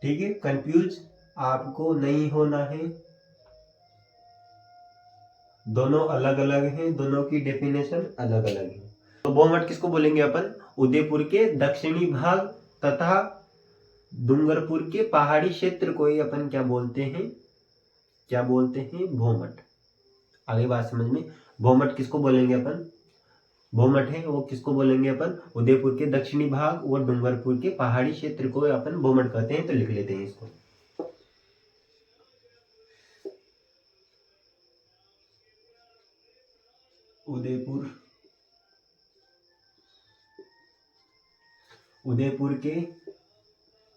ठीक है, कंफ्यूज आपको नहीं होना है, दोनों अलग अलग हैं, दोनों की डेफिनेशन अलग अलग है। तो भोमट किसको बोलेंगे अपन, उदयपुर के दक्षिणी भाग तथा डूंगरपुर के पहाड़ी क्षेत्र को ही अपन क्या बोलते हैं, भोमट। आगे बात समझ में, भोमट किसको बोलेंगे अपन, भोमट है वो किसको बोलेंगे अपन, उदयपुर के दक्षिणी भाग और डूंगरपुर के पहाड़ी क्षेत्र को अपन भोमट कहते हैं। तो लिख लेते हैं इसको। उदयपुर के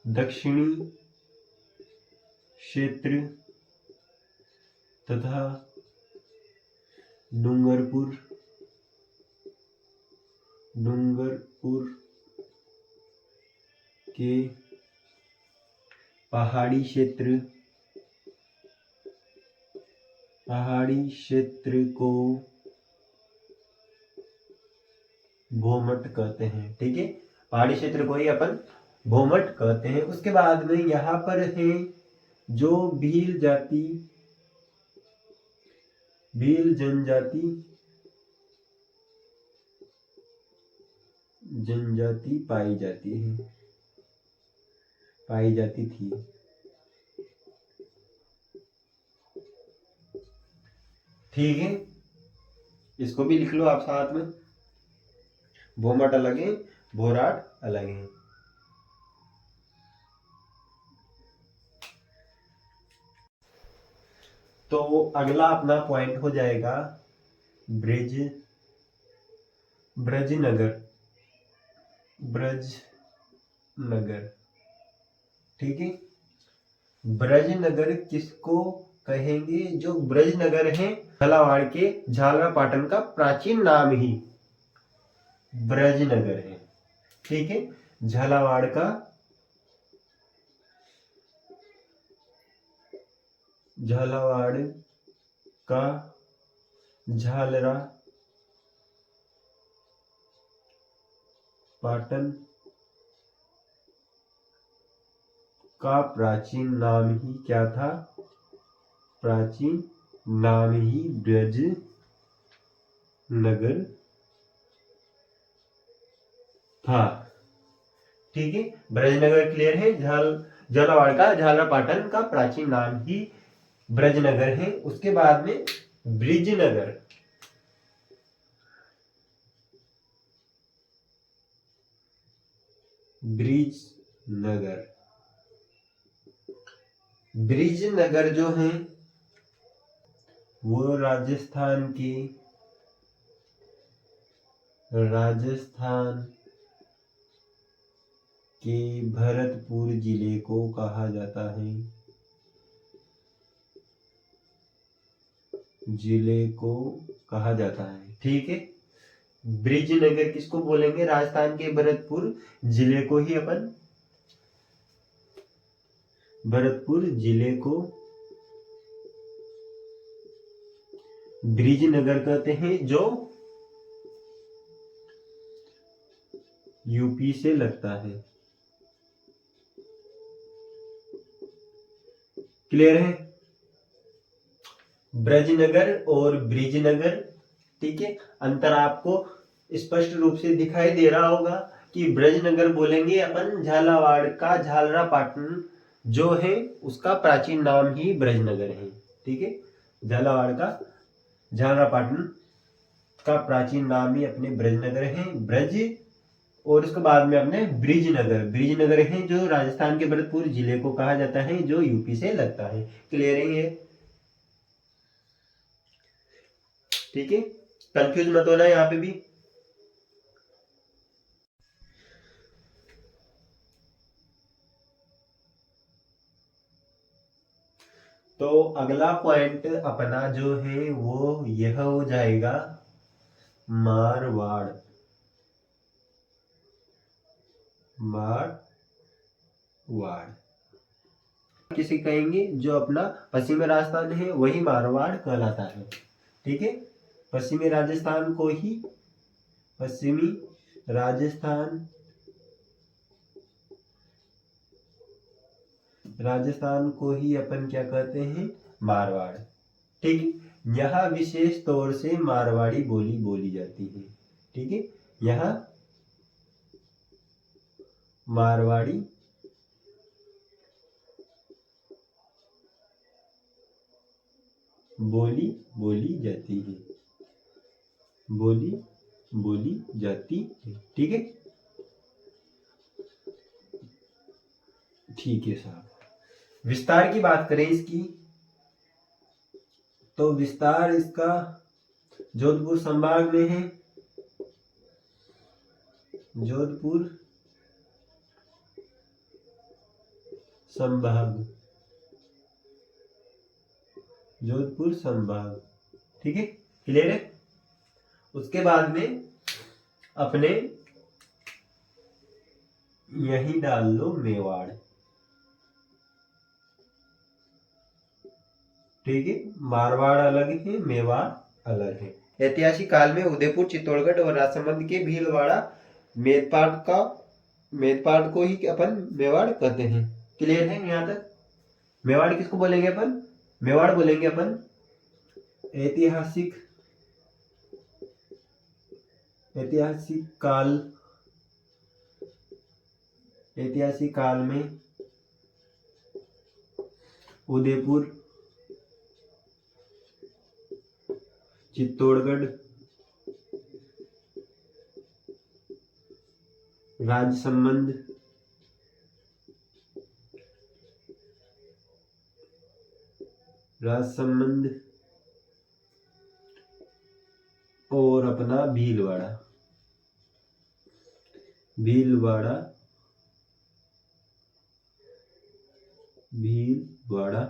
दक्षिणी क्षेत्र तथा डूंगरपुर के पहाड़ी क्षेत्र को भोमट कहते हैं। ठीक है, पहाड़ी क्षेत्र को ही अपन भोमट कहते हैं। उसके बाद में यहाँ पर है जो भील जनजाति पाई जाती थी। ठीक है, इसको भी लिख लो आप साथ में। भोमट अलग है, भोराट अलग है। तो अगला अपना पॉइंट हो जाएगा ब्रिज ब्रजनगर। ब्रजनगर, ठीक है। ब्रजनगर किसको कहेंगे? जो ब्रजनगर है झालावाड़ के झालरापाटन का प्राचीन नाम ही ब्रजनगर है, ठीक है। झालावाड़ का झालावाड़ का झालरा पाटन का प्राचीन नाम ही क्या था? प्राचीन नाम ही ब्रज नगर था, ठीक है। ब्रजनगर क्लियर है। झालावाड़ का झालरापाटन का प्राचीन नाम ही ब्रजनगर है। उसके बाद में ब्रिजनगर, ब्रिजनगर। ब्रिजनगर जो है वो राजस्थान के भरतपुर जिले को कहा जाता है। जिले को कहा जाता है, ठीक है। ब्रिजनगर किसको बोलेंगे? राजस्थान के भरतपुर जिले को ही अपन भरतपुर जिले को ब्रिजनगर कहते हैं, जो यूपी से लगता है। क्लियर है? ब्रजनगर और ब्रिजनगर, ठीक है। अंतर आपको स्पष्ट रूप से दिखाई दे रहा होगा कि ब्रजनगर बोलेंगे अपन झालावाड़ का झालरापाटन जो है उसका प्राचीन नाम ही ब्रजनगर है, ठीक है। झालावाड़ का झालरापाटन का प्राचीन नाम ही अपने ब्रजनगर है, ब्रज। और उसके बाद में अपने ब्रिजनगर है जो राजस्थान के भरतपुर जिले को कहा जाता है, जो यूपी से लगता है। क्लियर है ये? ठीक है, कंफ्यूज मत होना यहाँ पे भी। तो अगला पॉइंट अपना जो है वो यह हो जाएगा मारवाड़। मारवाड़ किसे कहेंगे? जो अपना पश्चिमी राजस्थान है वही मारवाड़ कहलाता है, ठीक है। पश्चिमी राजस्थान को ही पश्चिमी राजस्थान को ही अपन क्या कहते हैं? मारवाड़, ठीक है। यहाँ विशेष तौर से मारवाड़ी बोली बोली जाती है, ठीक है। यहाँ मारवाड़ी बोली बोली जाती है, बोली जाती है, ठीक है। ठीक है साहब। विस्तार की बात करें इसकी, तो विस्तार इसका जोधपुर संभाग में है। जोधपुर संभाग, ठीक है। क्लियर है? उसके बाद में अपने यही डाल लो मेवाड़, ठीक है। मारवाड़ अलग है, मेवाड़ अलग है। ऐतिहासिक काल में उदयपुर, चित्तौड़गढ़ और राजसमंद के भीलवाड़ा मेदपाट को ही अपन मेवाड़ कहते हैं। क्लियर है यहाँ तक? मेवाड़ किसको बोलेंगे अपन? मेवाड़ बोलेंगे अपन ऐतिहासिक काल में उदयपुर, चित्तौड़गढ़, राजसमंद, राजसमंद और अपना भीलवाड़ा, भीलवाड़ा, भीलवाड़ा,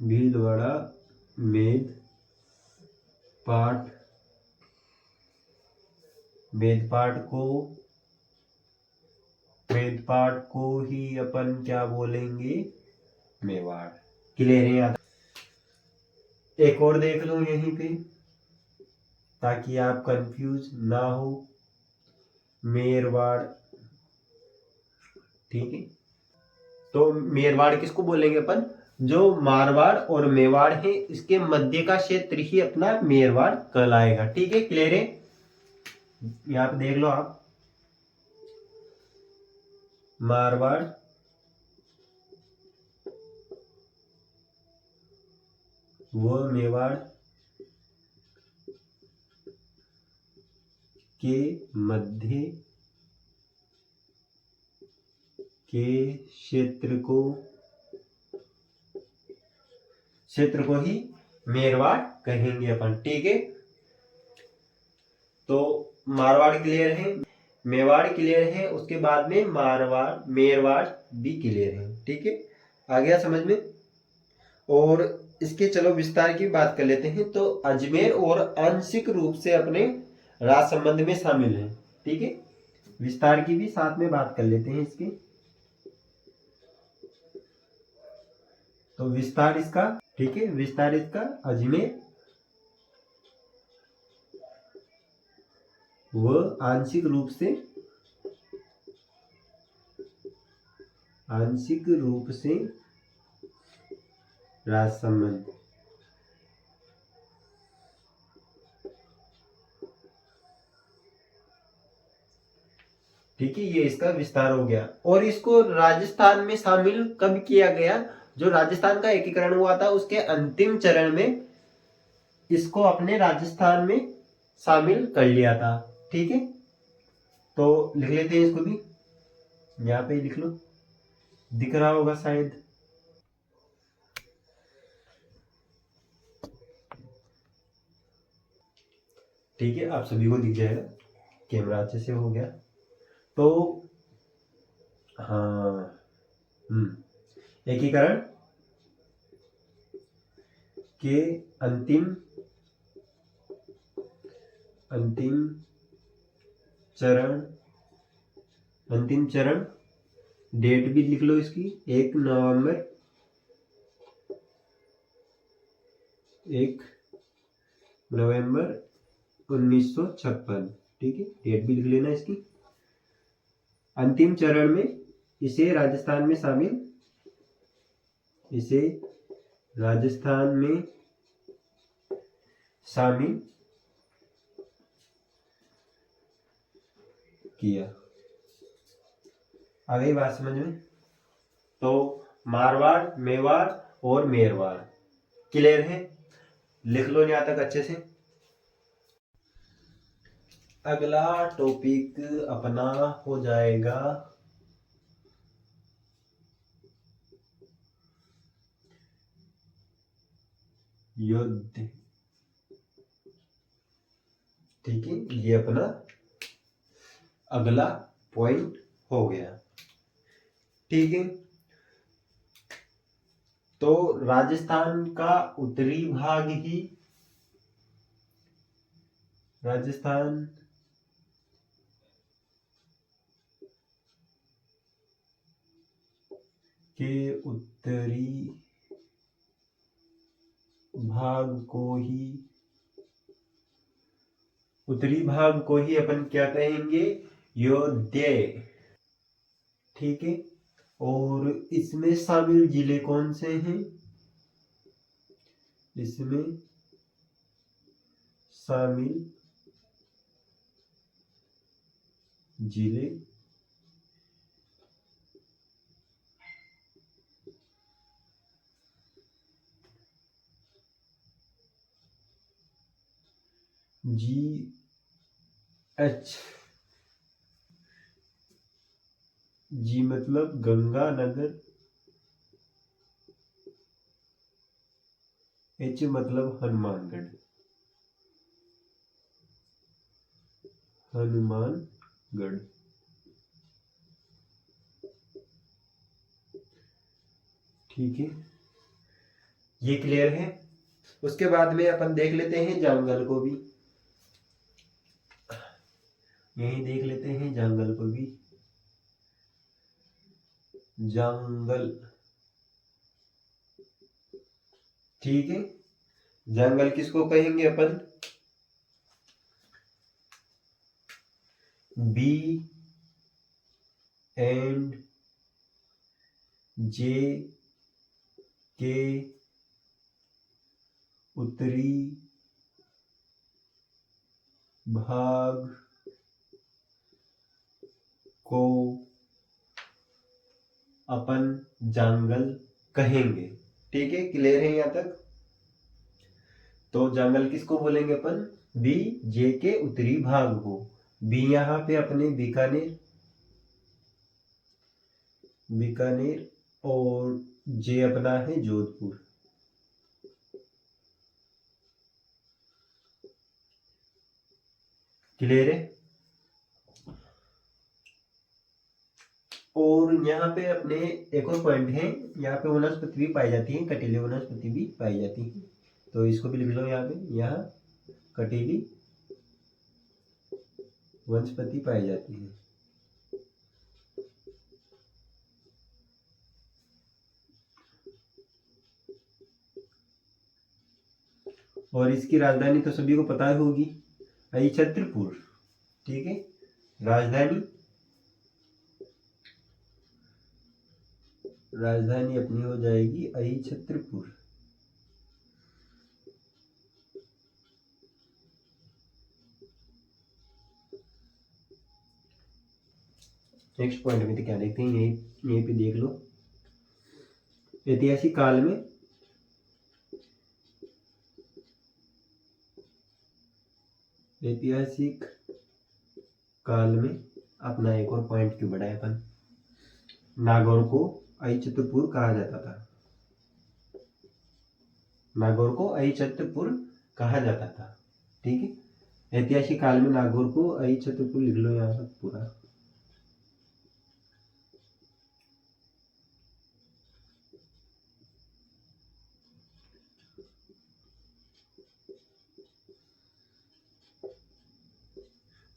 भीलवाड़ा, मेदपाट, मेदपाट को ही अपन क्या बोलेंगे, मेवाड़। क्लियर है याद? एक और देख लो यहीं पे ताकि आप कंफ्यूज ना हो। मेरवाड़, ठीक है। तो मेरवाड़ किसको बोलेंगे अपन, जो मारवाड़ और मेवाड़ है इसके मध्य का क्षेत्र ही अपना मेरवाड़ कहलाएगा। ठीक है, क्लियर है? यहाँ पे देख लो आप, मारवाड़, व मेवाड़ के मध्य के क्षेत्र को ही मेरवाड़ कहेंगे अपन। ठीक है, तो मारवाड़ क्लियर है, मेवाड़ क्लियर है, उसके बाद में मारवाड़ मेरवाड़ भी क्लियर है। ठीक है, आ गया समझ में? और इसके चलो विस्तार की बात कर लेते हैं। तो अजमेर और आंशिक रूप से अपने राज संबंध में शामिल है। ठीक है, विस्तार की भी साथ में बात कर लेते हैं इसकी। तो विस्तार इसका, ठीक है, विस्तार इसका अजमेर व आंशिक रूप से राज संबंध। ठीक है, ये इसका विस्तार हो गया। और इसको राजस्थान में शामिल कब किया गया, जो राजस्थान का एकीकरण हुआ था उसके अंतिम चरण में इसको अपने राजस्थान में शामिल कर लिया था। ठीक है, तो लिख लेते हैं इसको भी, यहाँ पे लिख लो, दिख रहा होगा शायद। ठीक है, आप सभी को दिख जाएगा, कैमरा अच्छे से हो गया। तो हाँ, एकीकरण के अंतिम चरण डेट भी लिख लो इसकी, 1 नवंबर 1956। ठीक है, डेट भी लिख लेना इसकी। अंतिम चरण में इसे राजस्थान में शामिल किया। आ गई बात समझ में? तो मारवाड़, मेवाड़ और मेरवाड़ क्लियर है? लिख लो यहां तक अच्छे से। अगला टॉपिक अपना हो जाएगा युद्ध। ठीक है, ये अपना अगला पॉइंट हो गया। ठीक है, तो राजस्थान का उत्तरी भाग ही राजस्थान के उत्तरी भाग को ही अपन क्या कहेंगे, योध्या। ठीक है, और इसमें शामिल जिले कौन से हैं, इसमें शामिल जिले GH, जी मतलब गंगानगर, H मतलब हनुमानगढ़, हनुमानगढ़। ठीक है, ये क्लियर है। उसके बाद में अपन देख लेते हैं जंगल को भी, यही देख लेते हैं जंगल को भी। जंगल, ठीक है, जंगल किसको कहेंगे अपन? B and J के उत्तरी भाग को अपन जंगल कहेंगे। ठीक है, क्लियर है यहाँ तक? तो जंगल किसको बोलेंगे अपन? बी जे के उत्तरी भाग को। बी यहाँ पे अपने बीकानेर, बीकानेर, और जे अपना है जोधपुर। क्लियर है? और यहाँ पे अपने एक और पॉइंट है, यहाँ पे वनस्पति भी पाई जाती है, कटीली वनस्पति भी पाई जाती है, तो इसको भी लिख लो यहाँ पे। यहाँ कटीली वनस्पति पाई जाती है। और इसकी राजधानी तो सभी को पता होगी, अहिछत्रपुर। ठीक है, राजधानी, राजधानी अपनी हो जाएगी अहिछत्रपुर। नेक्स्ट पॉइंट में तो क्या देखते हैं, यहीं पे देख लो। ऐतिहासिक काल में ऐतिहासिक काल में अपना एक और पॉइंट क्यों बढ़ाया अपन? नागौर को अहिछत्रपुर कहा जाता था, नागौर को अहिछत्रपुर कहा जाता था। ठीक है, ऐतिहासिक काल में नागौर को अहिछत्रपुर लिख लो यहाँ पर पूरा।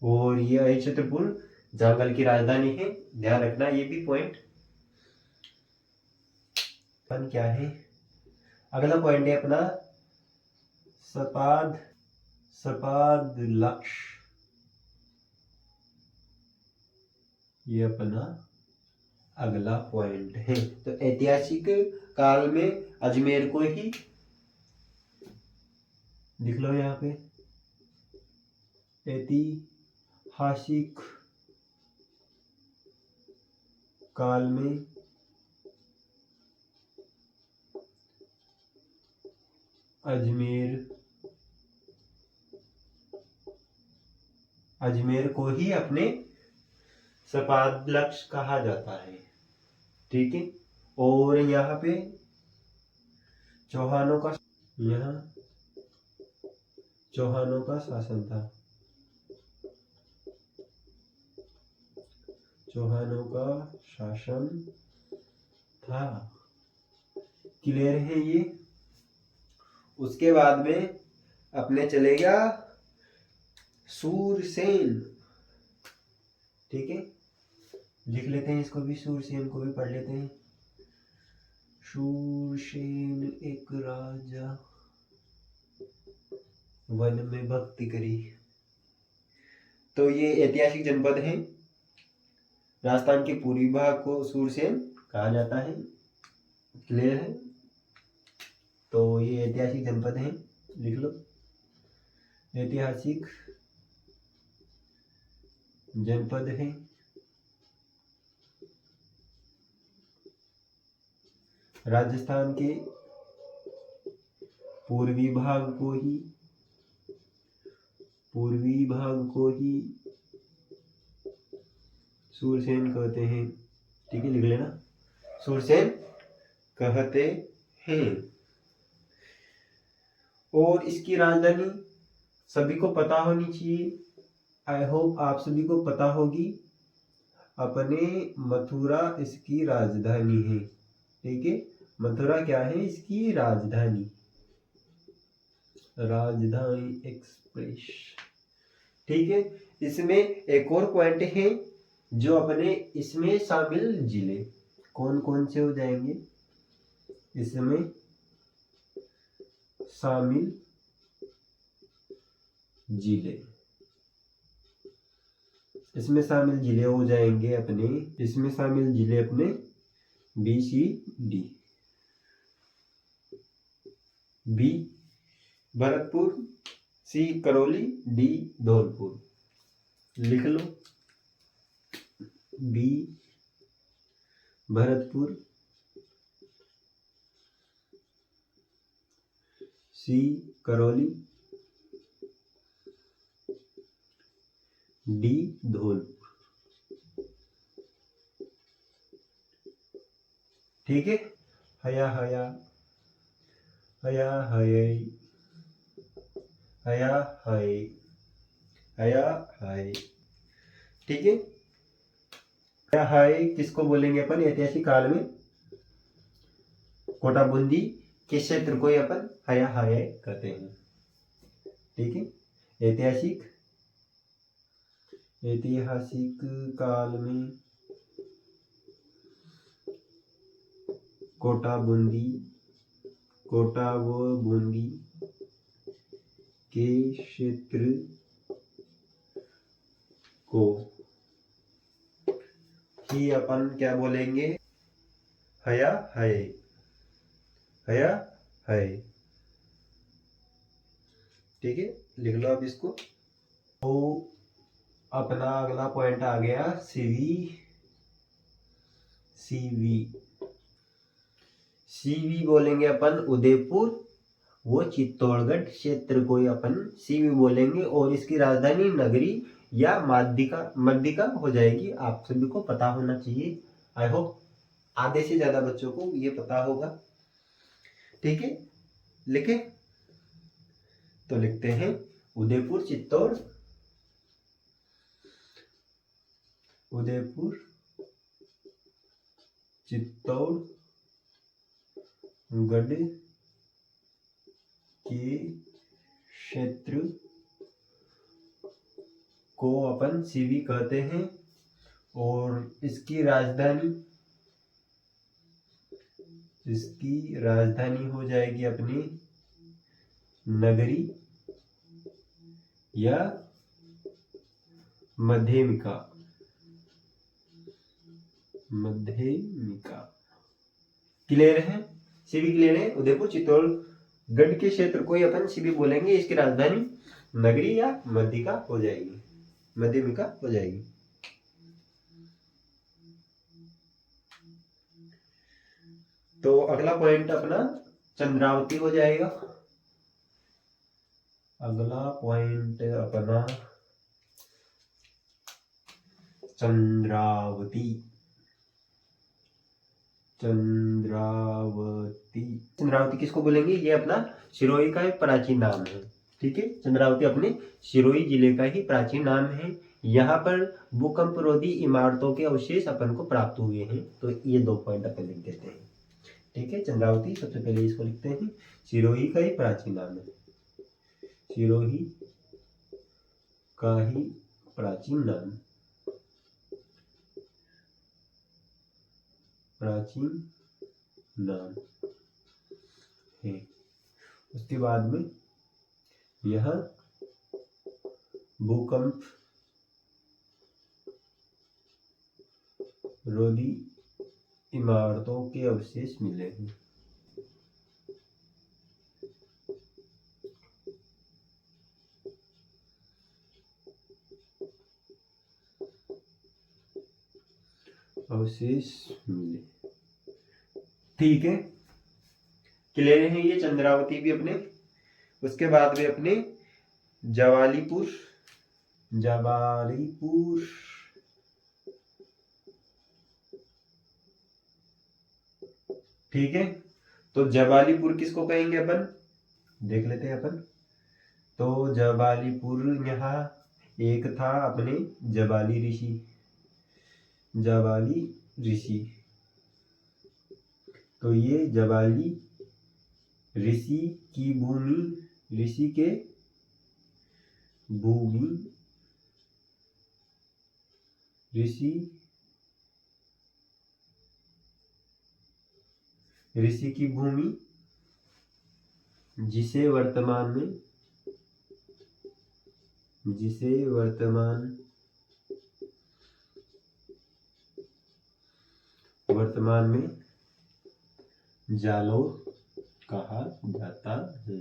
और ये अहिछत्रपुर जंगल की राजधानी है, ध्यान रखना ये भी पॉइंट। अपन क्या है, अगला पॉइंट है अपना सपाद, सपाद लक्ष। ये अपना अगला पॉइंट है। तो ऐतिहासिक काल में अजमेर को ही लिख लो यहाँ पे। ऐतिहासिक काल में अजमेर, अजमेर को ही अपने सपादलक्ष कहा जाता है। ठीक है, और यहाँ पे चौहानों का, यहाँ चौहानों का शासन था, चौहानों का शासन था। क्लियर है ये? उसके बाद में अपने चलेगा सूरसेन। ठीक है, लिख लेते हैं इसको भी, सूरसेन को भी पढ़ लेते हैं। सूरसेन एक राजा, वन में भक्ति करी। तो ये ऐतिहासिक जनपद है, राजस्थान के पूर्वी भाग को सूरसेन कहा जाता है। क्लियर है? तो ये ऐतिहासिक जनपद है, लिख लो। ऐतिहासिक जनपद है, राजस्थान के पूर्वी भाग को ही पूर्वी भाग को ही सूरसेन कहते हैं। ठीक है, लिख लेना, सूरसेन कहते हैं। और इसकी राजधानी सभी को पता होनी चाहिए, आई होप आप सभी को पता होगी। अपने मथुरा इसकी राजधानी है। ठीक है, मथुरा क्या है, इसकी राजधानी, राजधानी एक्सप्रेस। ठीक है, इसमें एक और पॉइंट है जो अपने इसमें शामिल जिले कौन कौन से हो जाएंगे, इसमें शामिल जिले, इसमें शामिल जिले हो जाएंगे अपने, इसमें शामिल जिले अपने B C D. B Bharatpur, C Karauli, D Dholpur. लिख लो, B Bharatpur, C Karauli, D Dholpur. ठीक है, हया हया हया हय हया हय हया हय। ठीक है, हया हय किसको बोलेंगे अपन, ऐतिहासिक काल में कोटा बूंदी के क्षेत्र को अपन हया हय कहते हैं। ठीक है, ऐतिहासिक काल में कोटा व बूंदी के क्षेत्र को ही अपन क्या बोलेंगे, हया हय, हया हय। ठीक है, लिख लो आप इसको। तो अपना अगला पॉइंट आ गया सीवी बोलेंगे अपन उदयपुर वो चित्तौड़गढ़ क्षेत्र को अपन सीवी बोलेंगे, और इसकी राजधानी नगरी या मध्यिका हो जाएगी। आप सभी को पता होना चाहिए, आई होप आधे से ज्यादा बच्चों को ये पता होगा। ठीक है, लिखे तो लिखते हैं उदयपुर चित्तौड़गढ़ के क्षेत्र को अपन सीवी कहते हैं, और इसकी राजधानी हो जाएगी अपनी नगरी या मध्यमिका। क्लियर है, सीवी क्लियर है। उदयपुर चित्तौड़गढ़ के क्षेत्र को ही अपन सीवी बोलेंगे, इसकी राजधानी नगरी या मध्यमिका हो जाएगी। तो अगला पॉइंट अपना चंद्रावती हो जाएगा। अगला पॉइंट अपना चंद्रावती किसको बोलेंगे, ये अपना सिरोही का एक प्राचीन नाम है। ठीक है, चंद्रावती अपने सिरोही जिले का ही प्राचीन नाम है। यहाँ पर भूकंप रोधी इमारतों के अवशेष अपन को प्राप्त हुए हैं। तो ये 2 पॉइंट अपन लिख देते हैं। ठीक है, चंद्रावती सबसे पहले इसको लिखते हैं, सिरोही का ही प्राचीन नाम है, सिरोही का ही प्राचीन नाम है। उसके बाद में यह भूकंप रोधी इमारतों के अवशेष मिले हैं। ठीक है, क्लियर है ये चंद्रावती भी अपने। उसके बाद में अपने जवालीपुर, जवालीपुर, ठीक है। तो जवालीपुर किसको कहेंगे अपन, देख लेते हैं अपन। तो जवालीपुर, यहाँ एक था अपने जबाली ऋषि, जबाली ऋषि। तो ये जबाली ऋषि की भूमि, ऋषि के भूमि, ऋषि की भूमि, जिसे वर्तमान में जालोर कहा जाता है,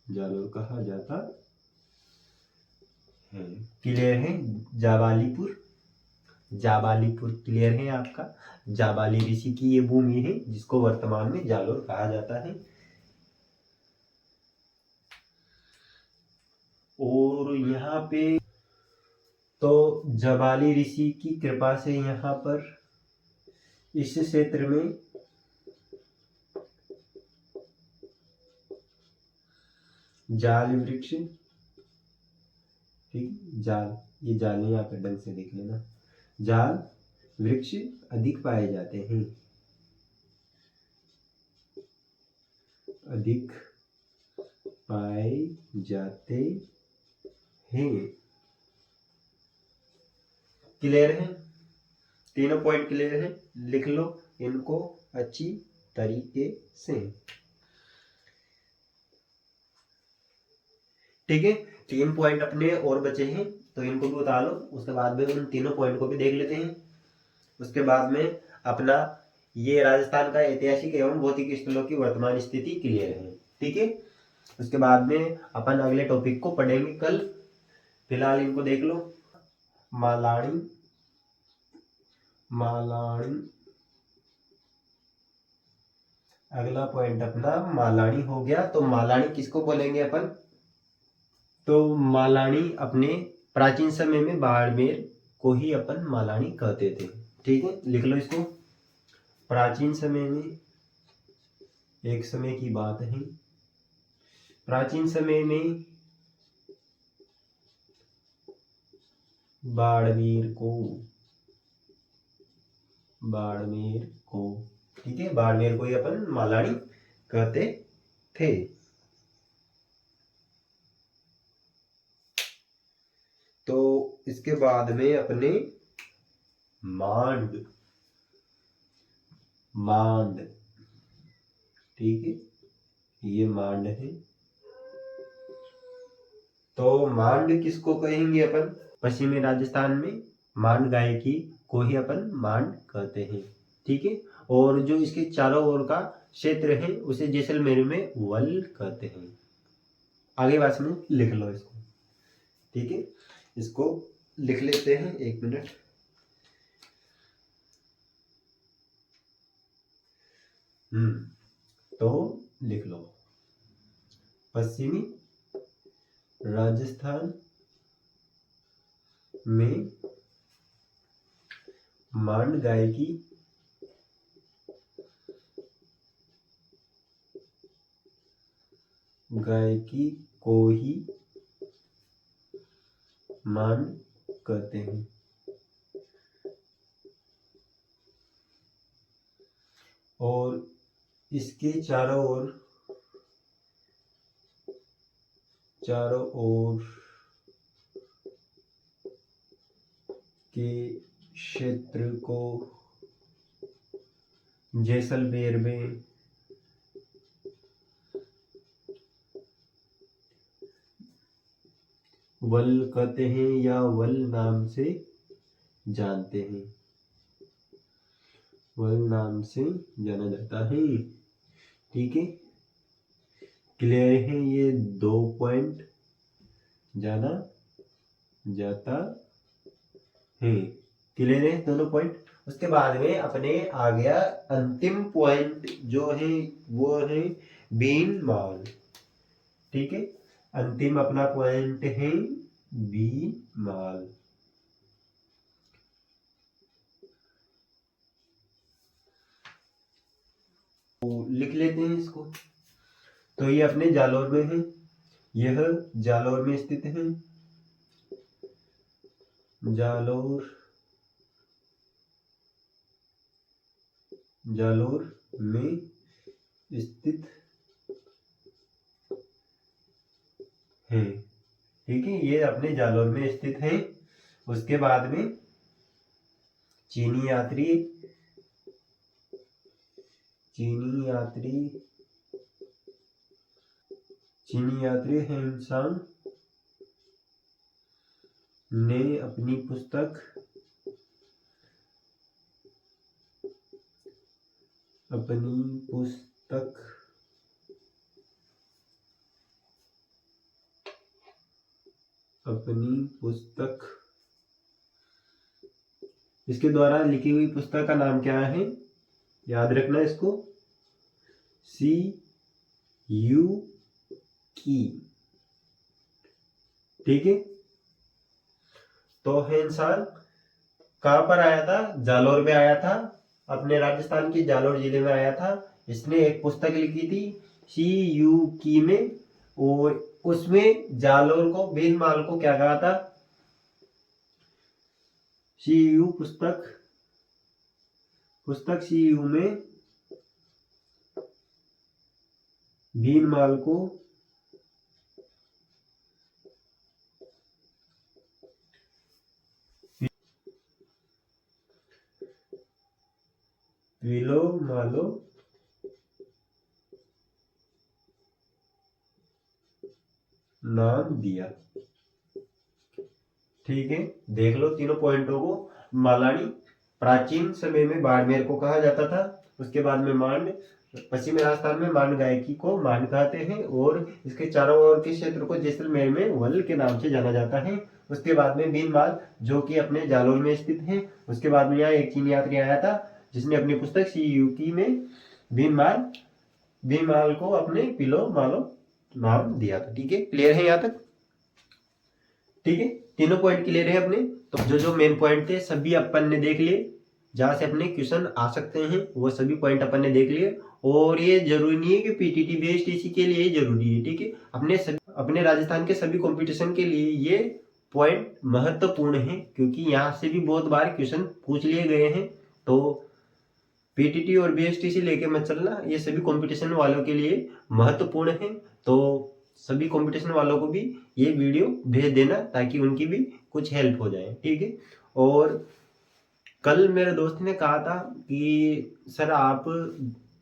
जालोर कहा जाता है। क्लियर है? जाबालीपुर, जाबालीपुर क्लियर है आपका? जाबाली ऋषि की ये भूमि है जिसको वर्तमान में जालोर कहा जाता है। और यहाँ पे तो जबाली ऋषि की कृपा से यहाँ पर इस क्षेत्र में जाल वृक्ष, ठीक, जाल, ये जाल यहाँ पे ढंग से देख लेना, जाल वृक्ष अधिक पाए जाते हैं, अधिक पाए जाते हैं। क्लियर है? तीनों पॉइंट क्लियर है? लिख लो इनको अच्छी तरीके से, ठीक है। 3 पॉइंट अपने और बचे हैं तो इनको भी बता लो, उसके बाद में उन तीनों पॉइंट को भी देख लेते हैं। उसके बाद में अपना ये राजस्थान का ऐतिहासिक एवं भौतिक स्थलों की वर्तमान स्थिति क्लियर है, ठीक है। उसके बाद में अपन अगले टॉपिक को पढ़ेंगे कल। फिलहाल इनको देख लो। मालानी, अगला पॉइंट अपना मालानी हो गया। तो मालानी किसको बोलेंगे अपन? तो मालानी अपने प्राचीन समय में बाड़मेर को ही अपन मालानी कहते थे, ठीक है। लिख लो इसको। प्राचीन समय में, एक समय की बात है, प्राचीन समय में बाड़मेर को, ठीक है, बाड़मेर को ही अपन मालानी कहते थे। तो इसके बाद में अपने मांड, ठीक है, ये मांड है। तो मांड किसको कहेंगे अपन? पश्चिमी राजस्थान में मांड गाय की को ही अपन मांड कहते हैं, ठीक है। और जो इसके चारों ओर का क्षेत्र है उसे जैसलमेर में वल कहते हैं। आगे बात में लिख लो इसको, ठीक है। इसको लिख लेते हैं, 1 मिनट। तो लिख लो, पश्चिमी राजस्थान में मांड गायकी को ही मांड कहते हैं। और इसके चारों ओर के क्षेत्र को जैसलमेर में वल कहते हैं या वल नाम से जानते हैं, वल नाम से जाना जाता है, ठीक है। क्लियर है? ये 2 पॉइंट जाना जाता है। क्लियर है दोनों पॉइंट? उसके बाद में अपने आ गया अंतिम पॉइंट जो है वो है बीन माल, ठीक है, अंतिम अपना पॉइंट है बीनमाल। तो लिख लेते हैं इसको। तो ये अपने जालौर में है, यह जालौर में स्थित है, जालौर में स्थित है। ठीक है, ये अपने जालौर में स्थित है। उसके बाद में चीनी यात्री हेनसांग ने अपनी पुस्तक इसके द्वारा लिखी हुई पुस्तक का नाम क्या है, याद रखना इसको, CU की। ठीक है, तो हेनसांग कहां पर आया था, जालौर में आया था, अपने राजस्थान के जालौर जिले में आया था। इसने एक पुस्तक लिखी थी CU की में, और उसमें जालौर को, बीनमाल को क्या कहा था, CU पुस्तक CU में बीनमाल को विलो मालो नाम दिया। ठीक है, देख लो तीनों पॉइंटों को। मालानी प्राचीन समय में बाड़मेर को कहा जाता था, उसके बाद में मांड, पश्चिमी राजस्थान में मांड गायकी को मांड कहते हैं, और इसके चारों ओर के क्षेत्र को जैसलमेर में वल के नाम से जाना जाता है। उसके बाद में बीनमाल, जो कि अपने जालौर में स्थित है। उसके बाद में यहाँ एक चीनी यात्री आया था, जिसने अपनी पुस्तक CU की में बीनमाल को अपने पिलो मालो नाम दिया था। ठीक है, क्लियर है यहाँ तक। ठीक है, तीनों पॉइंट क्लियर है अपने। तो जो मेन पॉइंट थे सभी अपन ने देख लिए, जहां से अपने क्वेश्चन आ सकते हैं वो सभी पॉइंट अपन ने देख लिए। और ये जरूरी नहीं है कि PTT BSTC के लिए जरूरी है। ठीक है, अपने राजस्थान के सभी कंपटीशन के लिए ये पॉइंट महत्वपूर्ण है, क्योंकि यहाँ से भी बहुत बार क्वेश्चन पूछ लिए गए हैं। तो PTT और BSTC लेके मत चलना, ये सभी कंपटीशन वालों के लिए महत्वपूर्ण है। तो सभी कंपटीशन वालों को भी ये वीडियो भेज देना, ताकि उनकी भी कुछ हेल्प हो जाए। ठीक है, और कल मेरे दोस्त ने कहा था कि सर आप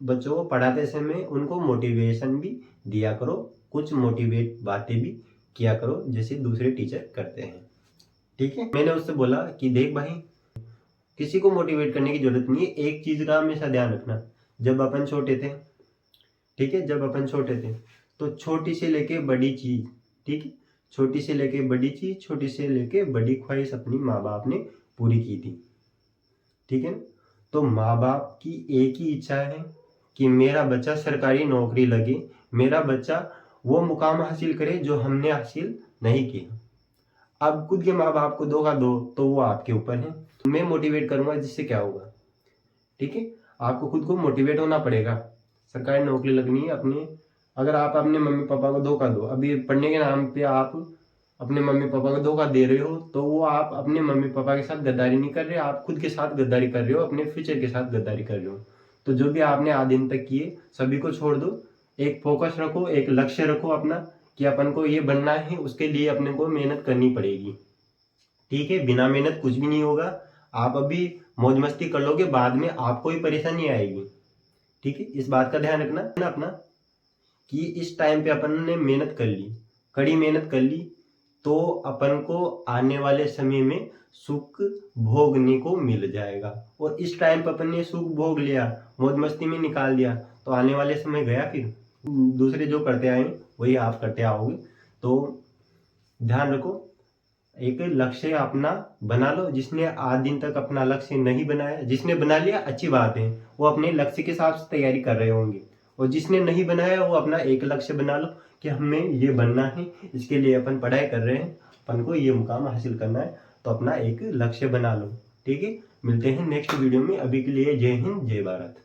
बच्चों को पढ़ाते समय उनको मोटिवेशन भी दिया करो, कुछ मोटिवेट बातें भी किया करो, जैसे दूसरे टीचर करते हैं। ठीक है, मैंने उससे बोला कि देख भाई, किसी को मोटिवेट करने की जरूरत नहीं है, एक चीज का हमेशा ध्यान रखना, जब अपन छोटे थे, ठीक है, जब अपन छोटे थे तो छोटी से लेके बड़ी चीज, ठीक है, छोटी से लेके बड़ी चीज, छोटी से लेके बड़ी ख्वाहिश अपनी माँ बाप ने पूरी की थी। ठीक है, तो माँ बाप की एक ही इच्छा है कि मेरा बच्चा सरकारी नौकरी लगे, मेरा बच्चा वो मुकाम हासिल करे जो हमने हासिल नहीं किया। अब खुद के माँ बाप को धोखा दो तो वो आपके ऊपर है। मैं मोटिवेट करूंगा, जिससे क्या होगा, ठीक है, आपको खुद को मोटिवेट होना पड़ेगा। सरकारी नौकरी लगनी है अपने, अगर आप अपने मम्मी पापा को धोखा दो, अभी पढ़ने के नाम पे आप अपने मम्मी पापा को धोखा दे रहे हो, तो वो आप अपने मम्मी पापा के साथ गद्दारी नहीं कर रहे, आप खुद के साथ गद्दारी कर रहे हो, अपने फ्यूचर के साथ गद्दारी कर रहे हो। तो जो भी आपने आज दिन तक किए सभी को छोड़ दो, एक फोकस रखो, एक लक्ष्य रखो अपना, कि अपन को ये बनना है, उसके लिए अपने को मेहनत करनी पड़ेगी। ठीक है, बिना मेहनत कुछ भी नहीं होगा। आप अभी मौज मस्ती कर लोगे, बाद में आपको ही परेशानी आएगी। ठीक है, इस बात का ध्यान रखना अपना, कि इस टाइम पे अपन ने मेहनत कर ली, कड़ी मेहनत कर ली, तो अपन को आने वाले समय में सुख भोगने को मिल जाएगा। और इस टाइम पे अपन ने सुख भोग लिया, मौज मस्ती में निकाल दिया, तो आने वाले समय गया, फिर दूसरे जो करते आए वही आप करते आओगे। तो ध्यान रखो, एक लक्ष्य अपना बना लो। जिसने आज दिन तक अपना लक्ष्य नहीं बनाया, जिसने बना लिया अच्छी बात है, वो अपने लक्ष्य के हिसाब से तैयारी कर रहे होंगे, और जिसने नहीं बनाया वो अपना एक लक्ष्य बना लो कि हमें ये बनना है, इसके लिए अपन पढ़ाई कर रहे हैं, अपन को ये मुकाम हासिल करना है, तो अपना एक लक्ष्य बना लो। ठीक है, मिलते हैं नेक्स्ट वीडियो में। अभी के लिए जय हिंद जय भारत।